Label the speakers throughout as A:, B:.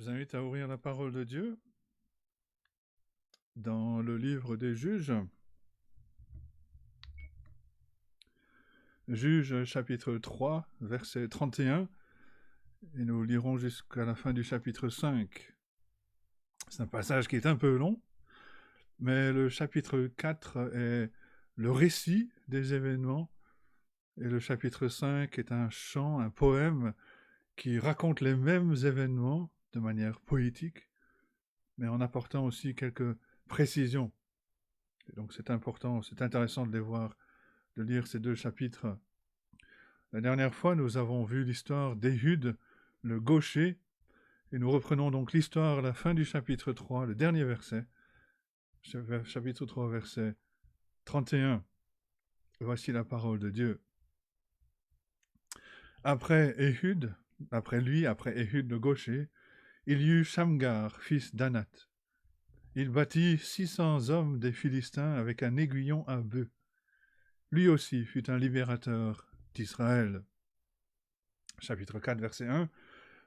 A: Je vous invite à ouvrir la parole de Dieu dans le livre des Juges. Juges chapitre 3, verset 31, et nous lirons jusqu'à la fin du chapitre 5. C'est un passage qui est un peu long, mais le chapitre 4 est le récit des événements, et le chapitre 5 est un chant, un poème qui raconte les mêmes événements de manière poétique, mais en apportant aussi quelques précisions. Et donc c'est important, c'est intéressant de les voir, de lire ces deux chapitres. La dernière fois, nous avons vu l'histoire d'Éhud, le gaucher, et nous reprenons donc l'histoire à la fin du chapitre 3, le dernier verset, chapitre 3, verset 31. Voici la parole de Dieu. Après Éhud, après Éhud le gaucher, il y eut Shamgar, fils d'Anath. Il bâtit 600 hommes des Philistins avec un aiguillon à bœuf. Lui aussi fut un libérateur d'Israël. Chapitre 4, verset 1.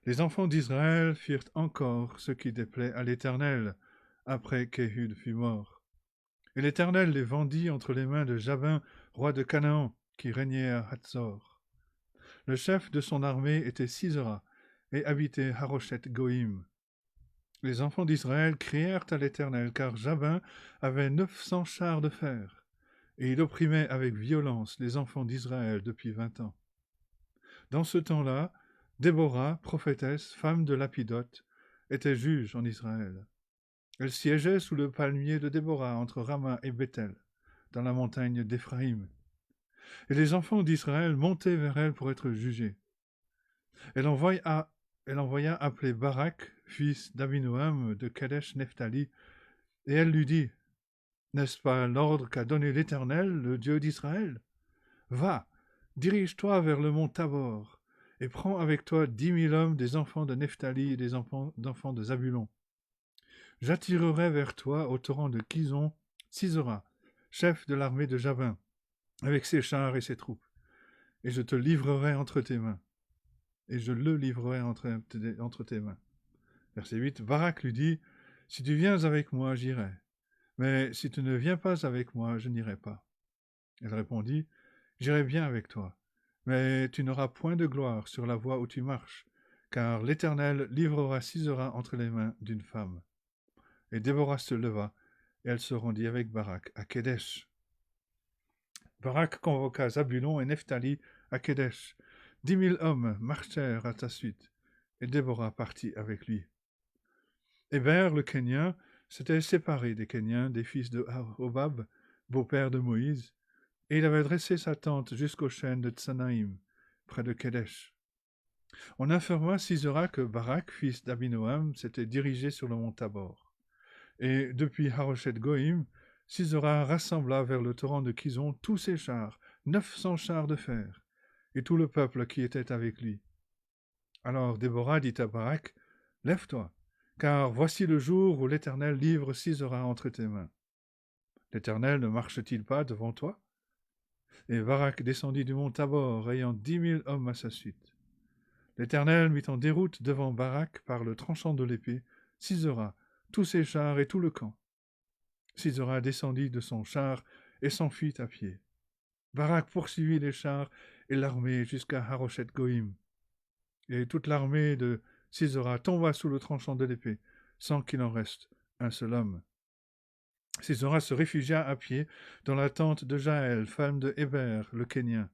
A: Les enfants d'Israël firent encore ce qui déplaît à l'Éternel, après qu'Éhud fut mort. Et l'Éternel les vendit entre les mains de Jabin, roi de Canaan, qui régnait à Hatzor. Le chef de son armée était Sisera, et habitait Haroshet Goïm. Les enfants d'Israël crièrent à l'Éternel, car Jabin avait 900 chars de fer, et il opprimait avec violence les enfants d'Israël depuis 20 ans. Dans ce temps-là, Déborah, prophétesse, femme de Lapidote, était juge en Israël. Elle siégeait sous le palmier de Déborah entre Rama et Bethel, dans la montagne d'Éphraïm. Et les enfants d'Israël montaient vers elle pour être jugés. Elle envoya appeler Barak, fils d'Abinoam de Kadesh Nephtali, et elle lui dit, « N'est-ce pas l'ordre qu'a donné l'Éternel, le Dieu d'Israël? Va, dirige-toi vers le mont Tabor, et prends avec toi 10 000 hommes des enfants de Nephtali et des enfants de Zabulon. J'attirerai vers toi au torrent de Kison Sisera, chef de l'armée de Jabin, avec ses chars et ses troupes, et je te livrerai entre tes mains. Et je le livrerai entre tes mains. » Verset 8, Barak lui dit, « Si tu viens avec moi, j'irai. Mais si tu ne viens pas avec moi, je n'irai pas. » Elle répondit, « J'irai bien avec toi, mais tu n'auras point de gloire sur la voie où tu marches, car l'Éternel livrera Sisera entre les mains d'une femme. » Et Déborah se leva, et elle se rendit avec Barak à Kédesh. Barak convoqua Zabulon et Nephtali à Kédesh. 10 000 hommes marchèrent à sa suite, et Déborah partit avec lui. Héber, le Kénien, s'était séparé des Kéniens, des fils de Hobab, beau-père de Moïse, et il avait dressé sa tente jusqu'aux chênes de Tsanaïm, près de Kédesh. On informa Sisera que Barak, fils d'Abinoam, s'était dirigé sur le mont Tabor. Et depuis Haroshet Goïm, Sisera rassembla vers le torrent de Kison tous ses chars, 900 chars de fer, et tout le peuple qui était avec lui. Alors Déborah dit à Barak, « Lève-toi, car voici le jour où l'Éternel livre Sisera entre tes mains. L'Éternel ne marche-t-il pas devant toi ?» Et Barak descendit du mont Tabor, ayant 10 000 hommes à sa suite. L'Éternel mit en déroute devant Barak par le tranchant de l'épée Sisera, tous ses chars et tout le camp. Sisera descendit de son char et s'enfuit à pied. Barak poursuivit les chars et l'armée jusqu'à Haroshet Goïm. Et toute l'armée de Sisera tomba sous le tranchant de l'épée, sans qu'il en reste un seul homme. Sisera se réfugia à pied dans la tente de Jaël, femme de Héber, le Kénien,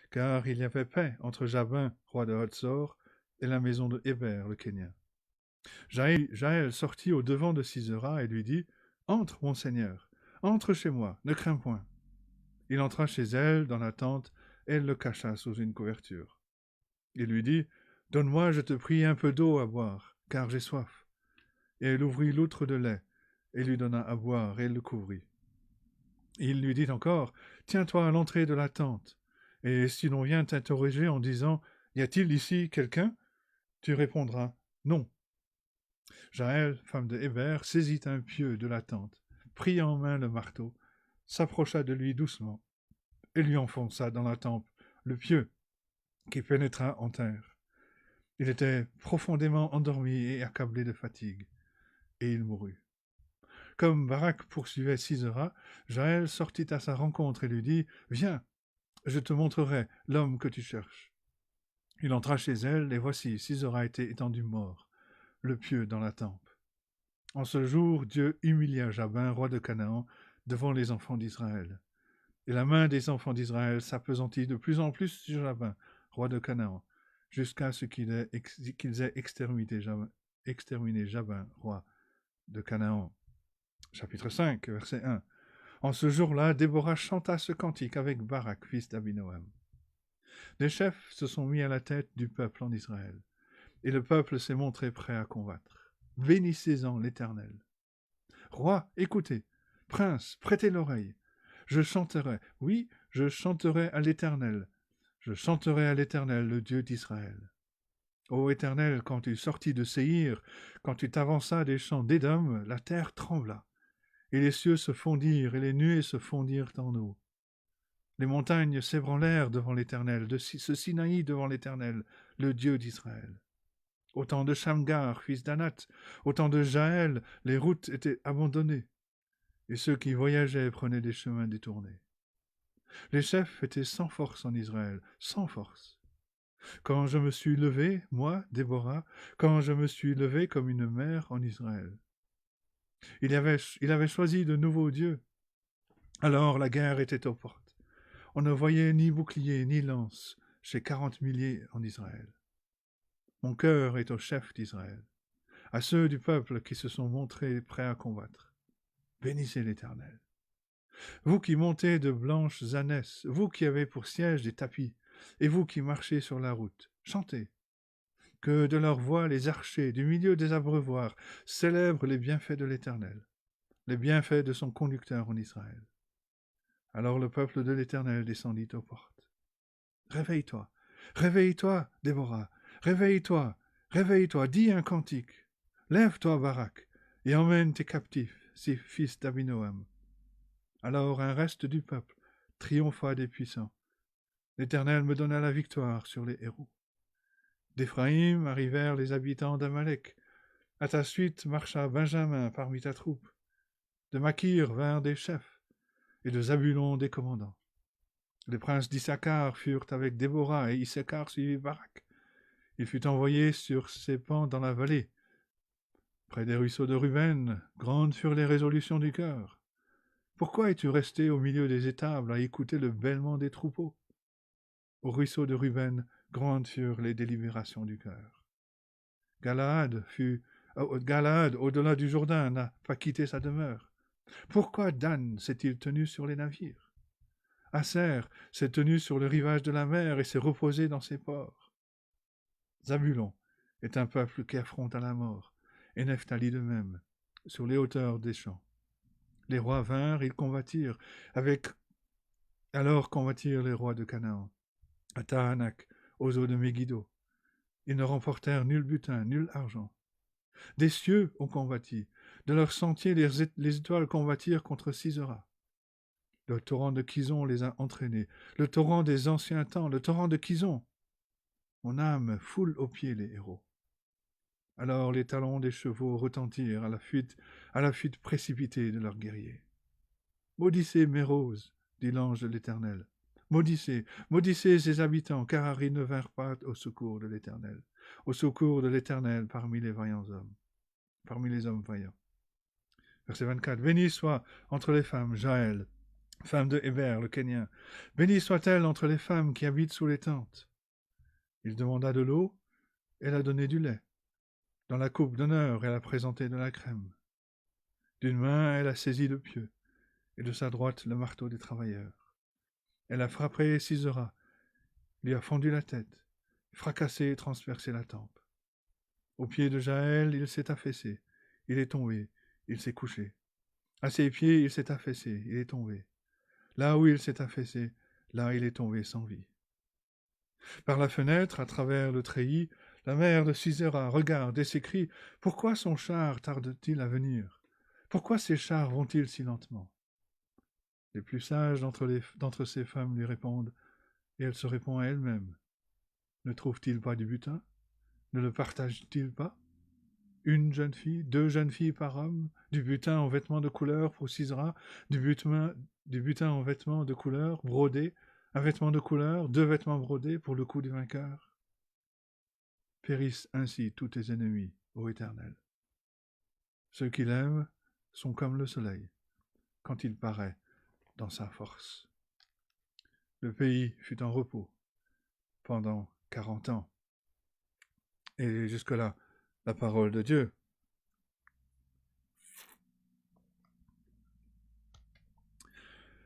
A: car il y avait paix entre Jabin, roi de Hatzor, et la maison de Héber, le Kénien. Jaël sortit au devant de Sisera et lui dit, « Entre, mon seigneur, entre chez moi, ne crains point. » Il entra chez elle, dans la tente, et elle le cacha sous une couverture. Il lui dit, « Donne-moi, je te prie, un peu d'eau à boire, car j'ai soif. » Et elle ouvrit l'outre de lait, et lui donna à boire, et elle le couvrit. Il lui dit encore, « Tiens-toi à l'entrée de la tente, et si l'on vient t'interroger en disant, « Y a-t-il ici quelqu'un ?» tu répondras, « Non. » Jaël, femme de Héber, saisit un pieu de la tente, prit en main le marteau, s'approcha de lui doucement, et lui enfonça dans la tempe le pieu, qui pénétra en terre. Il était profondément endormi et accablé de fatigue, et il mourut. Comme Barak poursuivait Sisera, Jaël sortit à sa rencontre et lui dit « Viens, je te montrerai l'homme que tu cherches. » Il entra chez elle, et voici, Sisera était étendu mort, le pieu dans la tempe. En ce jour, Dieu humilia Jabin, roi de Canaan, devant les enfants d'Israël. Et la main des enfants d'Israël s'appesantit de plus en plus sur Jabin, roi de Canaan, jusqu'à ce qu'ils aient exterminé Jabin, roi de Canaan. Chapitre 5, verset 1. En ce jour-là, Déborah chanta ce cantique avec Barak, fils d'Abinoam. Les chefs se sont mis à la tête du peuple en Israël, et le peuple s'est montré prêt à combattre. Bénissez-en l'Éternel. Roi, écoutez. Prince, prêtez l'oreille. Je chanterai, oui, je chanterai à l'Éternel. Je chanterai à l'Éternel, le Dieu d'Israël. Ô Éternel, quand tu sortis de Séhir, quand tu t'avanças des champs d'Édom, la terre trembla, et les cieux se fondirent, et les nuées se fondirent en eau. Les montagnes s'ébranlèrent devant l'Éternel, ce Sinaï devant l'Éternel, le Dieu d'Israël. Au temps de Shamgar, fils d'Anath, au temps de Jaël, les routes étaient abandonnées, et ceux qui voyageaient prenaient des chemins détournés. Les chefs étaient sans force en Israël, sans force. Quand je me suis levé, moi, Déborah, quand je me suis levé comme une mère en Israël. Il avait choisi de nouveaux dieux. Alors la guerre était aux portes. On ne voyait ni bouclier ni lance chez 40 milliers en Israël. Mon cœur est aux chefs d'Israël, à ceux du peuple qui se sont montrés prêts à combattre. Bénissez l'Éternel. Vous qui montez de blanches ânesses, vous qui avez pour siège des tapis, et vous qui marchez sur la route, chantez. Que de leur voix les archers, du milieu des abreuvoirs, célèbrent les bienfaits de l'Éternel, les bienfaits de son conducteur en Israël. Alors le peuple de l'Éternel descendit aux portes. Réveille-toi, réveille-toi, Déborah, réveille-toi, réveille-toi, dis un cantique. Lève-toi, Barak, et emmène tes captifs, ces fils d'Abinoam. Alors un reste du peuple triompha des puissants. L'Éternel me donna la victoire sur les héros. D'Éphraïm arrivèrent les habitants d'Amalek. À ta suite marcha Benjamin parmi ta troupe. De Makir vinrent des chefs, et de Zabulon des commandants. Les princes d'Issachar furent avec Déborah, et Issachar suivit Barak. Il fut envoyé sur ses pans dans la vallée. Près des ruisseaux de Ruben, grandes furent les résolutions du cœur. Pourquoi es-tu resté au milieu des étables à écouter le bêlement des troupeaux? Au ruisseau de Ruben, grandes furent les délibérations du cœur. Galaad, au-delà du Jourdain, n'a pas quitté sa demeure. Pourquoi Dan s'est-il tenu sur les navires? Aser s'est tenu sur le rivage de la mer et s'est reposé dans ses ports. Zabulon est un peuple qui affronte à la mort, et Nephtali de même, sur les hauteurs des champs. Les rois vinrent, ils combattirent, alors combattirent les rois de Canaan, à Tahanak, aux eaux de Megiddo. Ils ne remportèrent nul butin, nul argent. Des cieux ont combattu, de leurs sentiers les étoiles combattirent contre Sisera. Le torrent de Kizon les a entraînés, le torrent des anciens temps, le torrent de Kizon. Mon âme foule aux pieds les héros. Alors les talons des chevaux retentirent à la fuite précipitée de leurs guerriers. Maudissez mes roses, dit l'ange de l'Éternel. Maudissez, maudissez ses habitants, car ils ne vinrent pas au secours de l'Éternel, au secours de l'Éternel parmi les vaillants hommes, parmi les hommes vaillants. Verset 24. Béni soit entre les femmes Jaël, femme de Héber, le Kénien. Béni soit-elle entre les femmes qui habitent sous les tentes. Il demanda de l'eau, elle a donné du lait. Dans la coupe d'honneur, elle a présenté de la crème. D'une main, elle a saisi le pieu, et de sa droite le marteau des travailleurs. Elle a frappé Sisera, lui a fendu la tête, fracassé et transpercé la tempe. Au pied de Jaël, il s'est affaissé, il est tombé, il s'est couché. À ses pieds, il s'est affaissé, il est tombé. Là où il s'est affaissé, là il est tombé sans vie. Par la fenêtre, à travers le treillis, la mère de Sisera regarde et s'écrie « Pourquoi son char tarde-t-il à venir? Pourquoi ces chars vont-ils si lentement ?» Les plus sages d'entre ces femmes lui répondent, et elle se répond à elle-même. Ne trouve-t-il pas du butin? ne le partagent-ils pas? Une jeune fille, 2 jeunes filles par homme, du butin en vêtements de couleur pour Sisera, du butin en vêtements de couleur brodés, un vêtement de couleur, 2 vêtements brodés pour le cou du vainqueur. Périssent ainsi tous tes ennemis, ô Éternel. Ceux qui l'aiment sont comme le soleil, quand il paraît dans sa force. Le pays fut en repos pendant 40 ans. Et jusque-là, la parole de Dieu.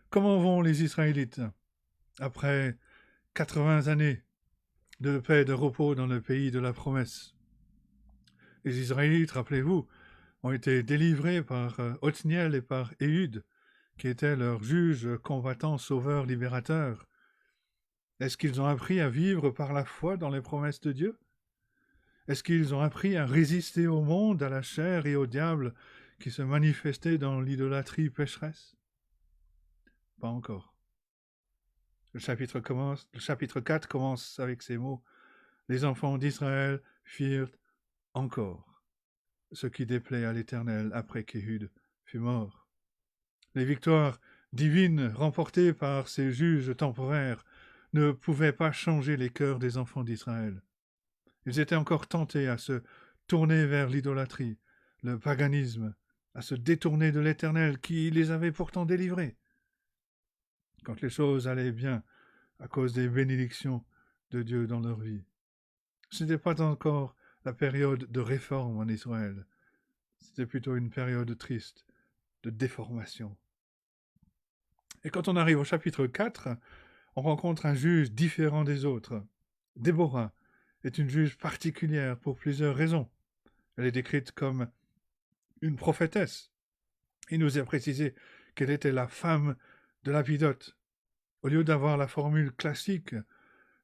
A: Comment vont les Israélites après 80 années de paix et de repos dans le pays de la promesse? Les Israélites, rappelez-vous, ont été délivrés par Othniel et par Éhud, qui étaient leurs juges, combattants, sauveurs, libérateurs. Est-ce qu'ils ont appris à vivre par la foi dans les promesses de Dieu? Est-ce qu'ils ont appris à résister au monde, à la chair et au diable qui se manifestaient dans l'idolâtrie pécheresse? Pas encore. Le chapitre 4 commence avec ces mots. Les enfants d'Israël firent encore ce qui déplaît à l'Éternel après qu'Éhud fut mort. Les victoires divines remportées par ces juges temporaires ne pouvaient pas changer les cœurs des enfants d'Israël. Ils étaient encore tentés à se tourner vers l'idolâtrie, le paganisme, à se détourner de l'Éternel qui les avait pourtant délivrés. Quand les choses allaient bien, à cause des bénédictions de Dieu dans leur vie. Ce n'était pas encore la période de réforme en Israël. C'était plutôt une période triste, de déformation. Et quand on arrive au chapitre 4, on rencontre un juge différent des autres. Déborah est une juge particulière pour plusieurs raisons. Elle est décrite comme une prophétesse. Il nous est précisé qu'elle était la femme de Lapidote. Au lieu d'avoir la formule classique,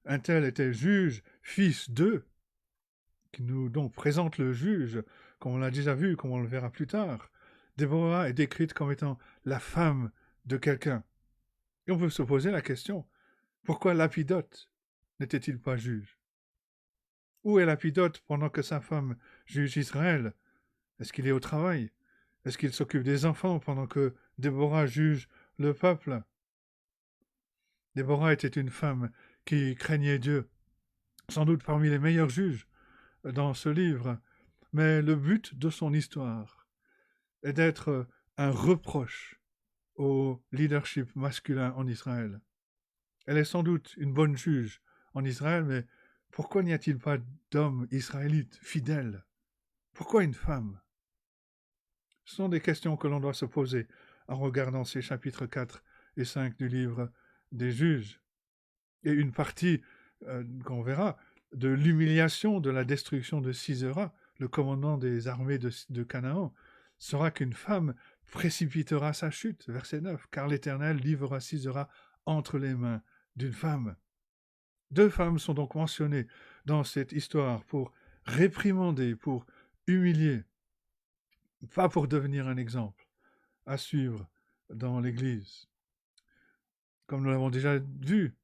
A: un tel était juge, fils d'eux, qui nous donc présente le juge, comme on l'a déjà vu, comme on le verra plus tard. Déborah est décrite comme étant la femme de quelqu'un. Et on peut se poser la question, pourquoi Lapidote n'était-il pas juge? Où est Lapidote pendant que sa femme juge Israël? Est-ce qu'il est au travail? Est-ce qu'il s'occupe des enfants pendant que Déborah juge le peuple? Déborah était une femme qui craignait Dieu, sans doute parmi les meilleurs juges dans ce livre, mais le but de son histoire est d'être un reproche au leadership masculin en Israël. Elle est sans doute une bonne juge en Israël, mais pourquoi n'y a-t-il pas d'hommes israélites fidèles? Pourquoi une femme? Ce sont des questions que l'on doit se poser en regardant ces chapitres 4 et 5 du livre des juges. Et une partie qu'on verra de l'humiliation de la destruction de Sisera, le commandant des armées de Canaan, sera qu'une femme précipitera sa chute, verset 9, car l'Éternel livrera Sisera entre les mains d'une femme. 2 femmes sont donc mentionnées dans cette histoire pour réprimander, pour humilier, pas pour devenir un exemple à suivre dans l'Église. Comme nous l'avons déjà vu,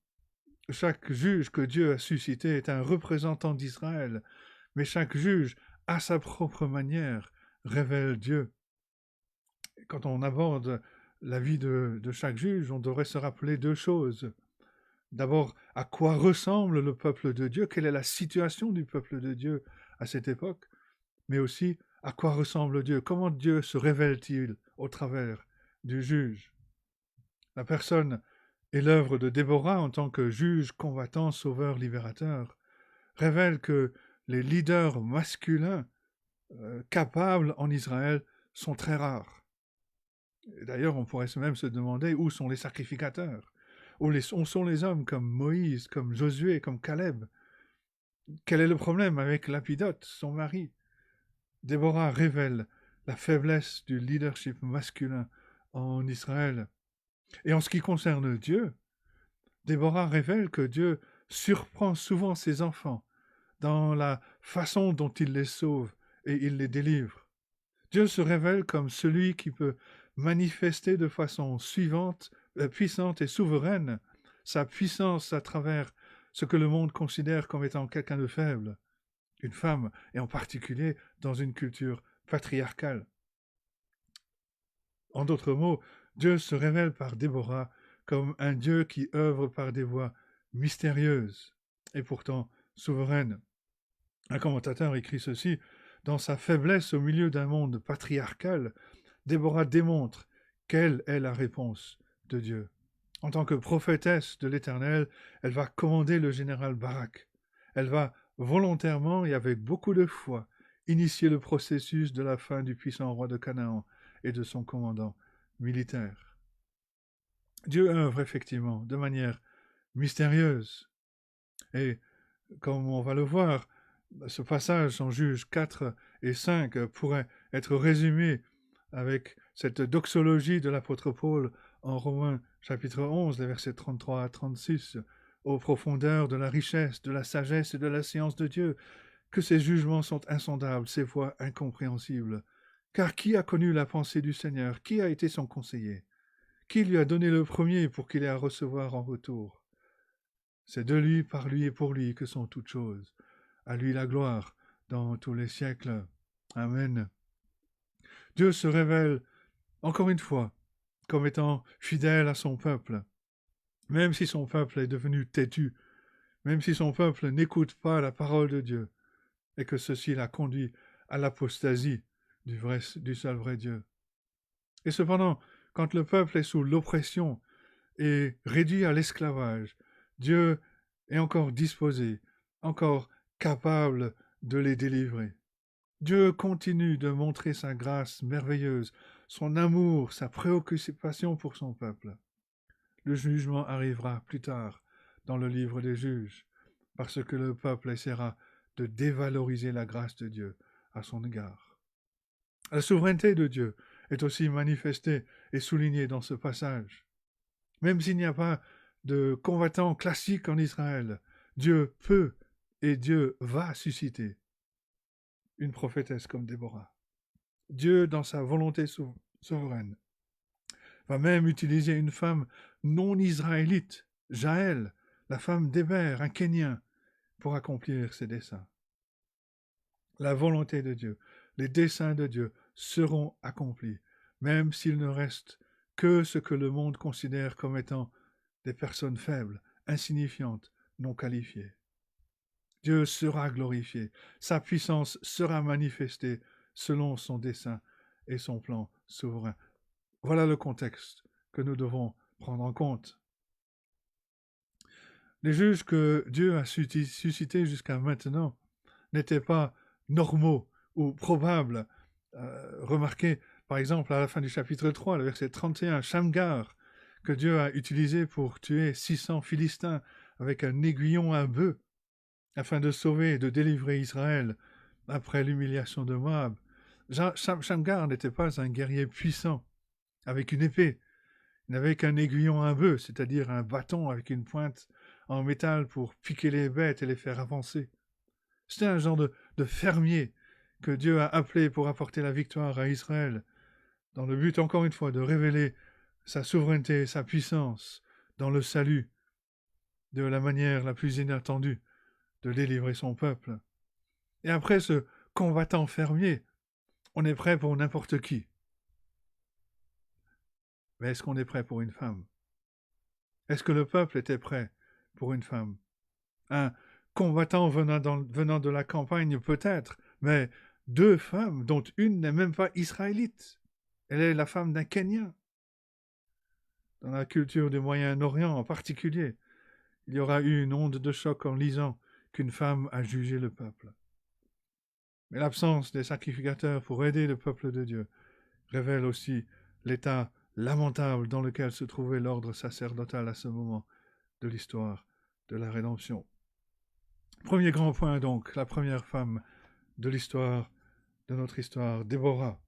A: chaque juge que Dieu a suscité est un représentant d'Israël, mais chaque juge, à sa propre manière, révèle Dieu. Quand on aborde la vie de chaque juge, on devrait se rappeler 2 choses. D'abord, à quoi ressemble le peuple de Dieu? Quelle est la situation du peuple de Dieu à cette époque? Mais aussi, à quoi ressemble Dieu? Comment Dieu se révèle-t-il au travers du juge? La personne et l'œuvre de Déborah en tant que juge, combattant, sauveur, libérateur révèle que les leaders masculins capables en Israël sont très rares. Et d'ailleurs, on pourrait même se demander où sont les sacrificateurs, où sont les hommes comme Moïse, comme Josué, comme Caleb. Quel est le problème avec Lapidote, son mari? Déborah révèle la faiblesse du leadership masculin en Israël. Et en ce qui concerne Dieu, Déborah révèle que Dieu surprend souvent ses enfants dans la façon dont il les sauve et il les délivre. Dieu se révèle comme celui qui peut manifester de façon puissante et souveraine sa puissance à travers ce que le monde considère comme étant quelqu'un de faible. une femme, et en particulier dans une culture patriarcale. En d'autres mots, Dieu se révèle par Déborah comme un Dieu qui œuvre par des voies mystérieuses et pourtant souveraines. Un commentateur écrit ceci: dans sa faiblesse au milieu d'un monde patriarcal, Déborah démontre quelle est la réponse de Dieu. En tant que prophétesse de l'Éternel, elle va commander le général Barak. Elle va volontairement et avec beaucoup de foi initier le processus de la fin du puissant roi de Canaan et de son commandant militaire. Dieu œuvre effectivement de manière mystérieuse. Et comme on va le voir, ce passage en Juges 4 et 5 pourrait être résumé avec cette doxologie de l'apôtre Paul en Romains chapitre 11, les versets 33 à 36, aux profondeurs de la richesse, de la sagesse et de la science de Dieu, que ses jugements sont insondables, ses voies incompréhensibles. Car qui a connu la pensée du Seigneur? Qui a été son conseiller? Qui lui a donné le premier pour qu'il ait à recevoir en retour? C'est de lui, par lui et pour lui que sont toutes choses. À lui la gloire dans tous les siècles. Amen. Dieu se révèle, encore une fois, comme étant fidèle à son peuple, même si son peuple est devenu têtu, même si son peuple n'écoute pas la parole de Dieu, et que ceci l'a conduit à l'apostasie du seul vrai Dieu. Et cependant, quand le peuple est sous l'oppression et réduit à l'esclavage, Dieu est encore disposé, encore capable de les délivrer. Dieu continue de montrer sa grâce merveilleuse, son amour, sa préoccupation pour son peuple. Le jugement arrivera plus tard dans le livre des juges, parce que le peuple essaiera de dévaloriser la grâce de Dieu à son égard. La souveraineté de Dieu est aussi manifestée et soulignée dans ce passage. Même s'il n'y a pas de combattants classiques en Israël, Dieu peut et Dieu va susciter une prophétesse comme Déborah. Dieu, dans sa volonté souveraine, va même utiliser une femme non israélite, Jaël, la femme d'Héber, un Kénien, pour accomplir ses desseins. La volonté de Dieu, les desseins de Dieu seront accomplis, même s'il ne reste que ce que le monde considère comme étant des personnes faibles, insignifiantes, non qualifiées. Dieu sera glorifié, sa puissance sera manifestée selon son dessein et son plan souverain. Voilà le contexte que nous devons prendre en compte. Les juges que Dieu a suscités jusqu'à maintenant n'étaient pas normaux ou probables. Remarquez, par exemple, à la fin du chapitre 3, le verset 31, Shamgar, que Dieu a utilisé pour tuer 600 Philistins avec un aiguillon à bœuf, afin de sauver et de délivrer Israël après l'humiliation de Moab. Shamgar n'était pas un guerrier puissant, avec une épée. Il n'avait qu'un aiguillon à bœuf, c'est-à-dire un bâton avec une pointe en métal pour piquer les bêtes et les faire avancer. C'était un genre de fermier que Dieu a appelé pour apporter la victoire à Israël, dans le but, encore une fois, de révéler sa souveraineté, sa puissance dans le salut, de la manière la plus inattendue de délivrer son peuple. Et après ce combattant fermier, on est prêt pour n'importe qui. Mais est-ce qu'on est prêt pour une femme? Est-ce que le peuple était prêt pour une femme? Un combattant venant de la campagne peut-être, mais 2 femmes, dont une n'est même pas israélite. Elle est la femme d'un Kenyan. Dans la culture du Moyen-Orient en particulier, il y aura eu une onde de choc en lisant qu'une femme a jugé le peuple. Mais l'absence des sacrificateurs pour aider le peuple de Dieu révèle aussi l'état lamentable dans lequel se trouvait l'ordre sacerdotal à ce moment de l'histoire de la rédemption. Premier grand point donc, la première femme de l'histoire, de notre histoire, Déborah.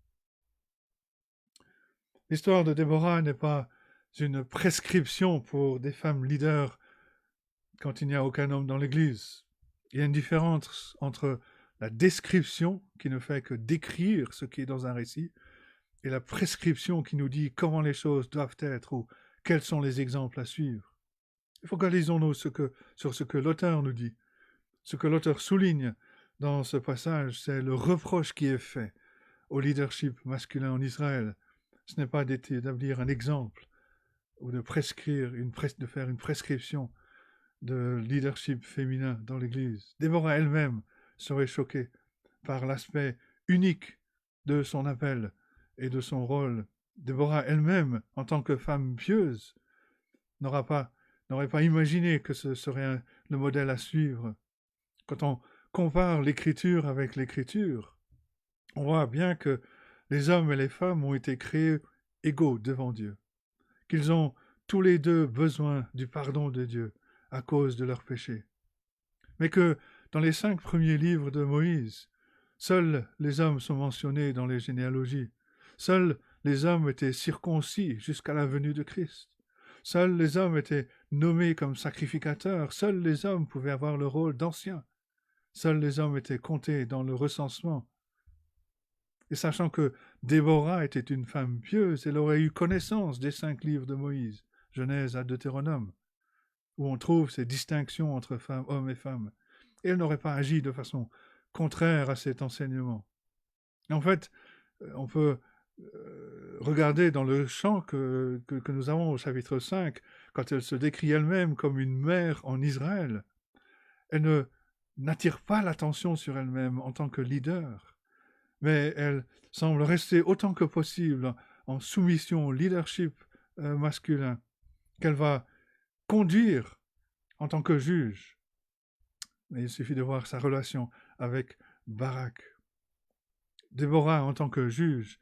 A: L'histoire de Déborah n'est pas une prescription pour des femmes leaders quand il n'y a aucun homme dans l'Église. Il y a une différence entre la description, qui ne fait que décrire ce qui est dans un récit, et la prescription qui nous dit comment les choses doivent être ou quels sont les exemples à suivre. Focalisons-nous sur ce que l'auteur nous dit, ce que l'auteur souligne dans ce passage, c'est le reproche qui est fait au leadership masculin en Israël. Ce n'est pas d'établir un exemple ou de prescrire, de faire une prescription de leadership féminin dans l'Église. Déborah elle-même serait choquée par l'aspect unique de son appel et de son rôle. Déborah elle-même, en tant que femme pieuse, n'aurait pas imaginé que ce serait le modèle à suivre. Quand on compare l'Écriture avec l'Écriture, on voit bien que les hommes et les femmes ont été créés égaux devant Dieu, qu'ils ont tous les deux besoin du pardon de Dieu à cause de leurs péchés. Mais que dans les 5 premiers livres de Moïse, seuls les hommes sont mentionnés dans les généalogies. Seuls les hommes étaient circoncis jusqu'à la venue de Christ. Seuls les hommes étaient nommés comme sacrificateurs. Seuls les hommes pouvaient avoir le rôle d'anciens. Seuls les hommes étaient comptés dans le recensement. Et sachant que Déborah était une femme pieuse, elle aurait eu connaissance des 5 livres de Moïse, Genèse à Deutéronome, où on trouve ces distinctions entre hommes et femmes. Et elle n'aurait pas agi de façon contraire à cet enseignement. En fait, on peut regarder dans le chant que nous avons au chapitre 5, quand elle se décrit elle-même comme une mère en Israël, elle n'attire pas l'attention sur elle-même en tant que leader, mais elle semble rester autant que possible en soumission au leadership masculin qu'elle va conduire en tant que juge. Mais il suffit de voir sa relation avec Barak. Déborah, en tant que juge,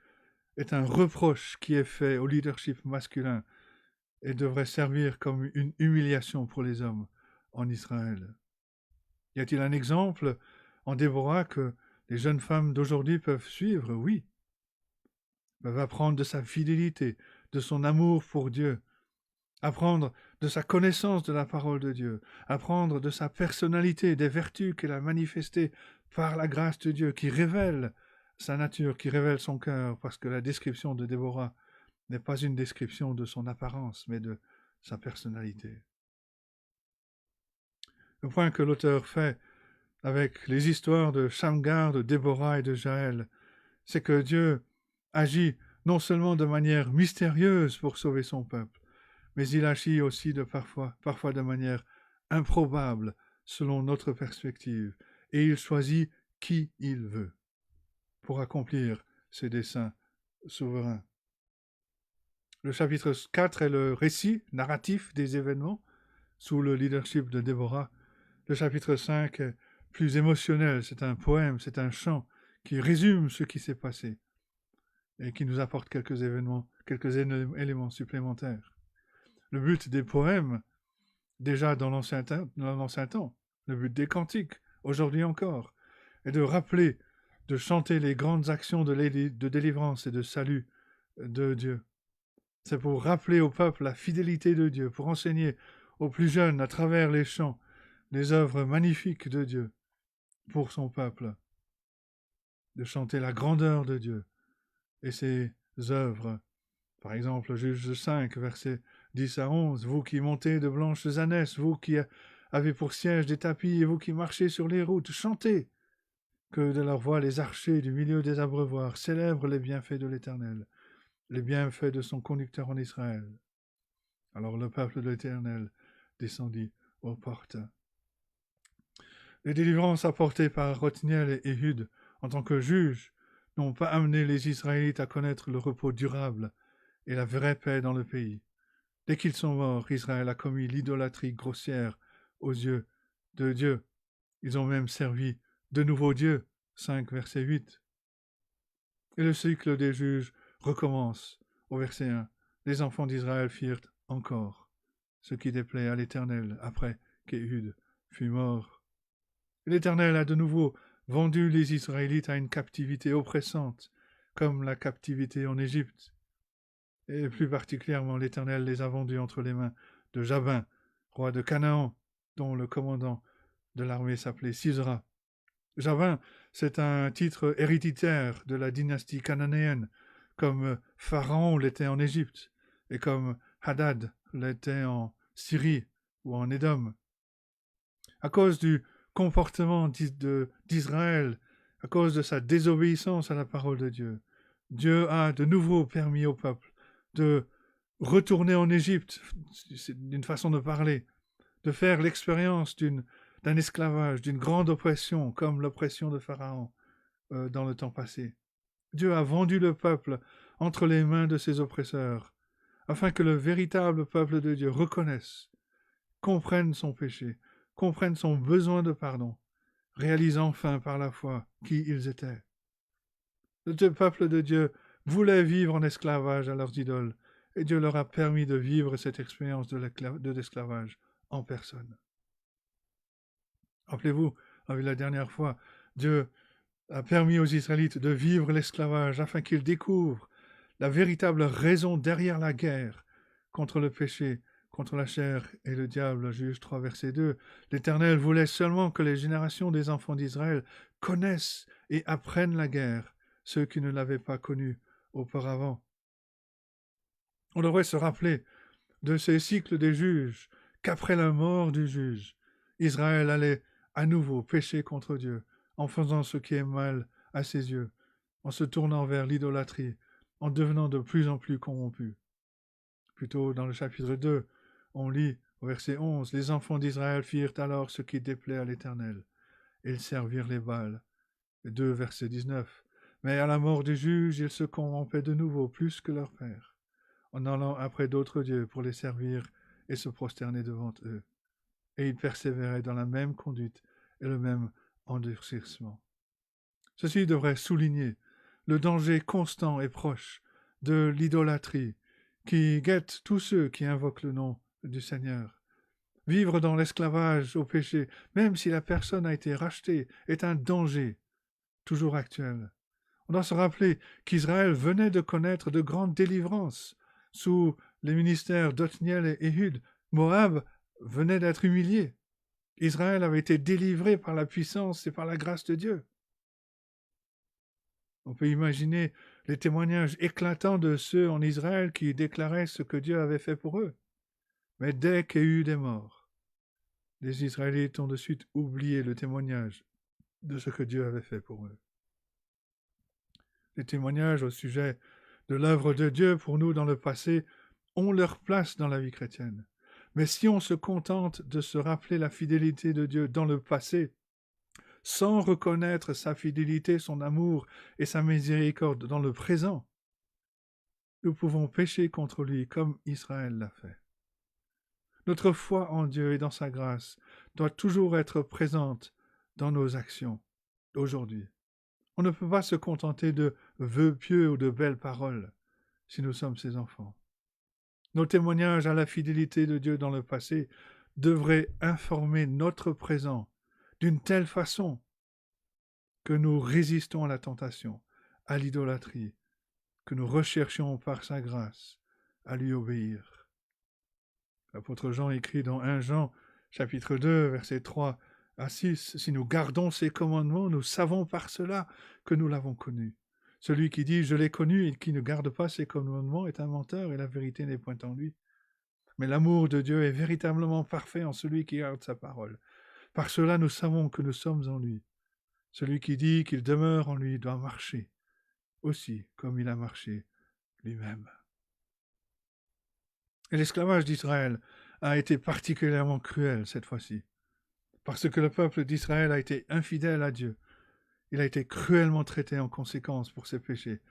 A: est un reproche qui est fait au leadership masculin et devrait servir comme une humiliation pour les hommes en Israël. Y a-t-il un exemple en Déborah que les jeunes femmes d'aujourd'hui peuvent suivre? Oui. Elles peuvent apprendre de sa fidélité, de son amour pour Dieu, apprendre de sa connaissance de la parole de Dieu, apprendre de sa personnalité, des vertus qu'elle a manifestées par la grâce de Dieu, qui révèle sa nature, qui révèle son cœur, parce que la description de Déborah n'est pas une description de son apparence, mais de sa personnalité. Le point que l'auteur fait avec les histoires de Shamgar, de Déborah et de Jaël, c'est que Dieu agit non seulement de manière mystérieuse pour sauver son peuple, mais il agit aussi parfois de manière improbable selon notre perspective, et il choisit qui il veut pour accomplir ses desseins souverains. Le chapitre 4 est le récit narratif des événements sous le leadership de Déborah. Le chapitre 5 est plus émotionnel, c'est un poème, c'est un chant qui résume ce qui s'est passé et qui nous apporte quelques éléments supplémentaires. Le but des poèmes, déjà dans l'ancien temps, le but des cantiques, aujourd'hui encore, est de rappeler, de chanter les grandes actions de délivrance et de salut de Dieu. C'est pour rappeler au peuple la fidélité de Dieu, pour enseigner aux plus jeunes, à travers les chants, les œuvres magnifiques de Dieu pour son peuple, de chanter la grandeur de Dieu et ses œuvres. Par exemple, Juge 5, versets 10 à 11, « Vous qui montez de blanches ânesses, vous qui avez pour siège des tapis et vous qui marchez sur les routes, chantez, que de leur voix les archers du milieu des abreuvoirs célèbrent les bienfaits de l'Éternel, les bienfaits de son conducteur en Israël. » Alors le peuple de l'Éternel descendit aux portes. Les délivrances apportées par Othniel et Éhud en tant que juges n'ont pas amené les Israélites à connaître le repos durable et la vraie paix dans le pays. Dès qu'ils sont morts, Israël a commis l'idolâtrie grossière aux yeux de Dieu. Ils ont même servi de nouveaux dieux. 5, verset 8. Et le cycle des juges recommence au verset 1. Les enfants d'Israël firent encore ce qui déplaît à l'Éternel après qu'Éhud fut mort. Et l'Éternel a de nouveau vendu les Israélites à une captivité oppressante, comme la captivité en Égypte. Et plus particulièrement, l'Éternel les a vendus entre les mains de Jabin, roi de Canaan, dont le commandant de l'armée s'appelait Sisera. Jabin, c'est un titre héréditaire de la dynastie cananéenne, comme Pharaon l'était en Égypte, et comme Hadad l'était en Syrie ou en Édom. À cause du comportement d'Israël à cause de sa désobéissance à la parole de Dieu. Dieu a de nouveau permis au peuple de retourner en Égypte, c'est une façon de parler, de faire l'expérience d'un esclavage, d'une grande oppression, comme l'oppression de Pharaon dans le temps passé. Dieu a vendu le peuple entre les mains de ses oppresseurs, afin que le véritable peuple de Dieu reconnaisse, comprenne son péché, comprenne son besoin de pardon, réalise enfin par la foi qui ils étaient. Le peuple de Dieu voulait vivre en esclavage à leurs idoles, et Dieu leur a permis de vivre cette expérience de l'esclavage en personne. Rappelez-vous, la dernière fois, Dieu a permis aux Israélites de vivre l'esclavage afin qu'ils découvrent la véritable raison derrière la guerre contre le péché, contre la chair et le diable. Juge 3, verset 2. L'Éternel voulait seulement que les générations des enfants d'Israël connaissent et apprennent la guerre, ceux qui ne l'avaient pas connue auparavant. On devrait se rappeler de ces cycles des juges, qu'après la mort du juge, Israël allait à nouveau pécher contre Dieu, en faisant ce qui est mal à ses yeux, en se tournant vers l'idolâtrie, en devenant de plus en plus corrompu. Plutôt dans le chapitre 2, on lit au verset 11, « Les enfants d'Israël firent alors ce qui déplaît à l'Éternel. Ils servirent les Baals. » 2, verset 19. « Mais à la mort du juge, ils se corrompaient de nouveau plus que leur père, en allant après d'autres dieux pour les servir et se prosterner devant eux. Et ils persévéraient dans la même conduite et le même endurcissement. » Ceci devrait souligner le danger constant et proche de l'idolâtrie qui guette tous ceux qui invoquent le nom du Seigneur. Vivre dans l'esclavage au péché, même si la personne a été rachetée, est un danger toujours actuel. On doit se rappeler qu'Israël venait de connaître de grandes délivrances sous les ministères d'Othniel et Éhud. Moab venait d'être humilié. Israël avait été délivré par la puissance et par la grâce de Dieu. On peut imaginer les témoignages éclatants de ceux en Israël qui déclaraient ce que Dieu avait fait pour eux. Mais dès qu'Éhud est mort, les Israélites ont de suite oublié le témoignage de ce que Dieu avait fait pour eux. Les témoignages au sujet de l'œuvre de Dieu pour nous dans le passé ont leur place dans la vie chrétienne. Mais si on se contente de se rappeler la fidélité de Dieu dans le passé, sans reconnaître sa fidélité, son amour et sa miséricorde dans le présent, nous pouvons pécher contre lui comme Israël l'a fait. Notre foi en Dieu et dans sa grâce doit toujours être présente dans nos actions aujourd'hui. On ne peut pas se contenter de vœux pieux ou de belles paroles si nous sommes ses enfants. Nos témoignages à la fidélité de Dieu dans le passé devraient informer notre présent d'une telle façon que nous résistons à la tentation, à l'idolâtrie, que nous recherchions par sa grâce à lui obéir. L'apôtre Jean écrit dans 1 Jean, chapitre 2, versets 3 à 6, « Si nous gardons ses commandements, nous savons par cela que nous l'avons connu. Celui qui dit « Je l'ai connu » et qui ne garde pas ses commandements est un menteur et la vérité n'est point en lui. Mais l'amour de Dieu est véritablement parfait en celui qui garde sa parole. Par cela, nous savons que nous sommes en lui. Celui qui dit qu'il demeure en lui doit marcher aussi comme il a marché lui-même. » Et l'esclavage d'Israël a été particulièrement cruel cette fois-ci, parce que le peuple d'Israël a été infidèle à Dieu. Il a été cruellement traité en conséquence pour ses péchés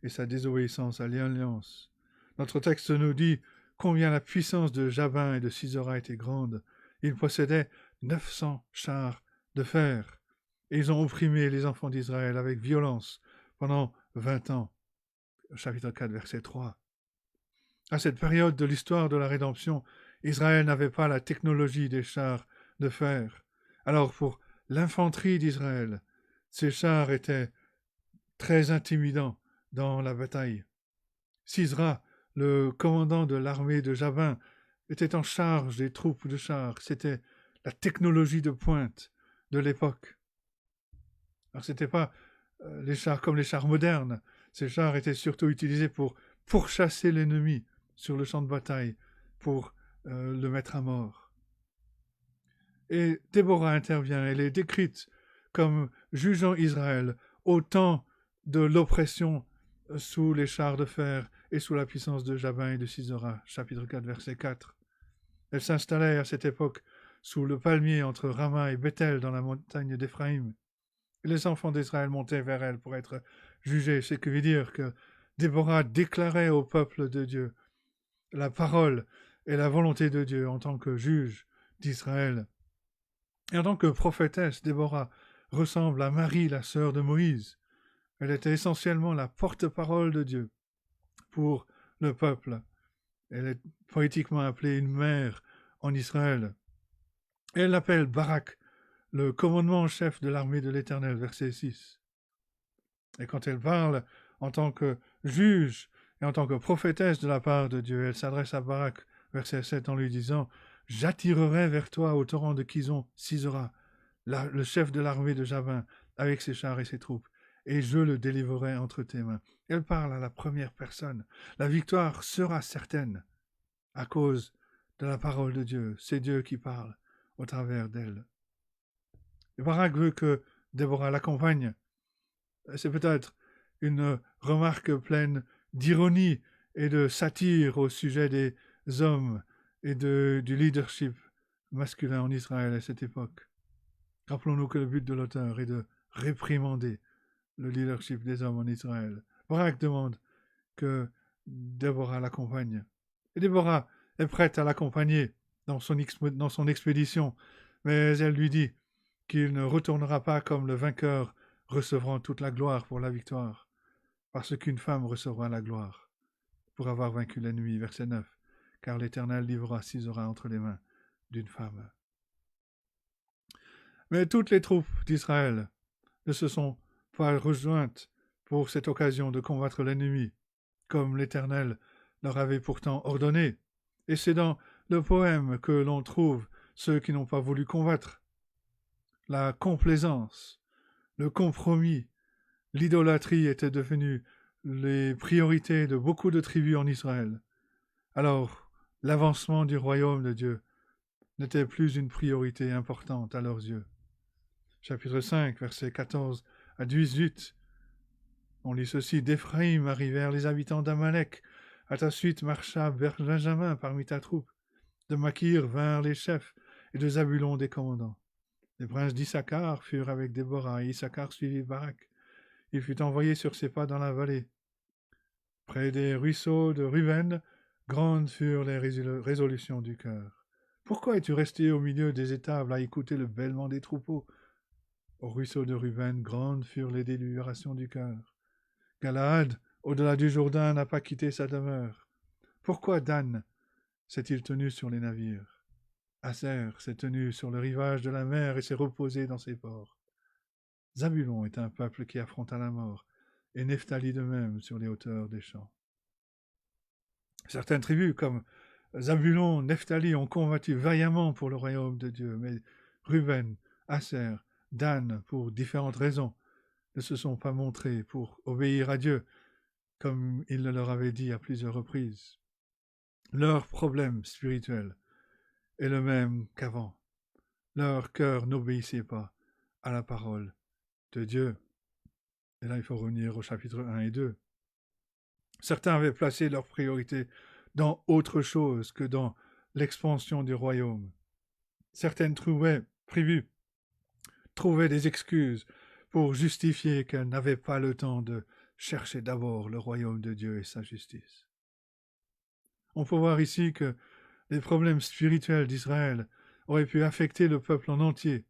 A: et sa désobéissance à l'alliance. Notre texte nous dit combien la puissance de Jabin et de Sisera était grande. Ils possédaient 900 chars de fer, et ils ont opprimé les enfants d'Israël avec violence pendant 20 ans. Chapitre 4, verset 3. À cette période de l'histoire de la rédemption, Israël n'avait pas la technologie des chars de fer. Alors pour l'infanterie d'Israël, ces chars étaient très intimidants dans la bataille. Sisera, le commandant de l'armée de Jabin, était en charge des troupes de chars. C'était la technologie de pointe de l'époque. Alors ce n'était pas les chars comme les chars modernes. Ces chars étaient surtout utilisés pour pourchasser l'ennemi sur le champ de bataille, pour le mettre à mort. Et Déborah intervient, elle est décrite comme jugeant Israël au temps de l'oppression sous les chars de fer et sous la puissance de Jabin et de Sisera, chapitre 4, verset 4. Elle s'installait à cette époque sous le palmier entre Rama et Bethel dans la montagne d'Éphraïm. Les enfants d'Israël montaient vers elle pour être jugés, ce qui veut dire que Déborah déclarait au peuple de Dieu la parole et la volonté de Dieu en tant que juge d'Israël. Et en tant que prophétesse, Déborah ressemble à Marie, la sœur de Moïse. Elle était essentiellement la porte-parole de Dieu pour le peuple. Elle est poétiquement appelée une mère en Israël. Elle l'appelle Barak, le commandement en chef de l'armée de l'Éternel, verset 6. Et quand elle parle en tant que juge et en tant que prophétesse de la part de Dieu, elle s'adresse à Barak, verset 7, en lui disant « J'attirerai vers toi au torrent de Kison, Sisera, le chef de l'armée de Jabin, avec ses chars et ses troupes, et je le délivrerai entre tes mains. » Elle parle à la première personne. La victoire sera certaine à cause de la parole de Dieu. C'est Dieu qui parle au travers d'elle. Et Barak veut que Déborah l'accompagne. C'est peut-être une remarque pleine d'ironie et de satire au sujet des hommes et du leadership masculin en Israël à cette époque. Rappelons-nous que le but de l'auteur est de réprimander le leadership des hommes en Israël. Barak demande que Déborah l'accompagne. Et Déborah est prête à l'accompagner dans son expédition, mais elle lui dit qu'il ne retournera pas comme le vainqueur recevant toute la gloire pour la victoire, parce qu'une femme recevra la gloire pour avoir vaincu l'ennemi, verset 9, car l'Éternel livrera Sisera entre les mains d'une femme. Mais toutes les troupes d'Israël ne se sont pas rejointes pour cette occasion de combattre l'ennemi, comme l'Éternel leur avait pourtant ordonné. Et c'est dans le poème que l'on trouve ceux qui n'ont pas voulu combattre. La complaisance, le compromis, l'idolâtrie étaient devenus les priorités de beaucoup de tribus en Israël. Alors, l'avancement du royaume de Dieu n'était plus une priorité importante à leurs yeux. Chapitre 5, versets 14 à 18. On lit ceci. D'Éphraïm arrivèrent les habitants d'Amalek. À ta suite marcha Benjamin parmi ta troupe. De Makir vinrent les chefs, et de Zabulon des commandants. Les princes d'Issachar furent avec Déborah, et Issachar suivit Barak. Il fut envoyé sur ses pas dans la vallée. Près des ruisseaux de Ruben, grandes furent les résolutions du cœur. Pourquoi es-tu resté au milieu des étables à écouter le bêlement des troupeaux? Au ruisseau de Ruben, grandes furent les délibérations du cœur. Galaad, au-delà du Jourdain, n'a pas quitté sa demeure. Pourquoi Dan s'est-il tenu sur les navires? Aser s'est tenu sur le rivage de la mer et s'est reposé dans ses ports. Zabulon est un peuple qui affronta la mort, et Nephtali de même sur les hauteurs des champs. Certaines tribus, comme Zabulon, Nephtali, ont combattu vaillamment pour le royaume de Dieu, mais Ruben, Aser, Dan, pour différentes raisons, ne se sont pas montrés pour obéir à Dieu, comme il le leur avait dit à plusieurs reprises. Leur problème spirituel est le même qu'avant. Leur cœur n'obéissait pas à la parole de Dieu. Et là, il faut revenir au chapitre 1 et 2. Certains avaient placé leur priorité dans autre chose que dans l'expansion du royaume. Certaines trouvaient des excuses pour justifier qu'elles n'avaient pas le temps de chercher d'abord le royaume de Dieu et sa justice. On peut voir ici que les problèmes spirituels d'Israël auraient pu affecter le peuple en entier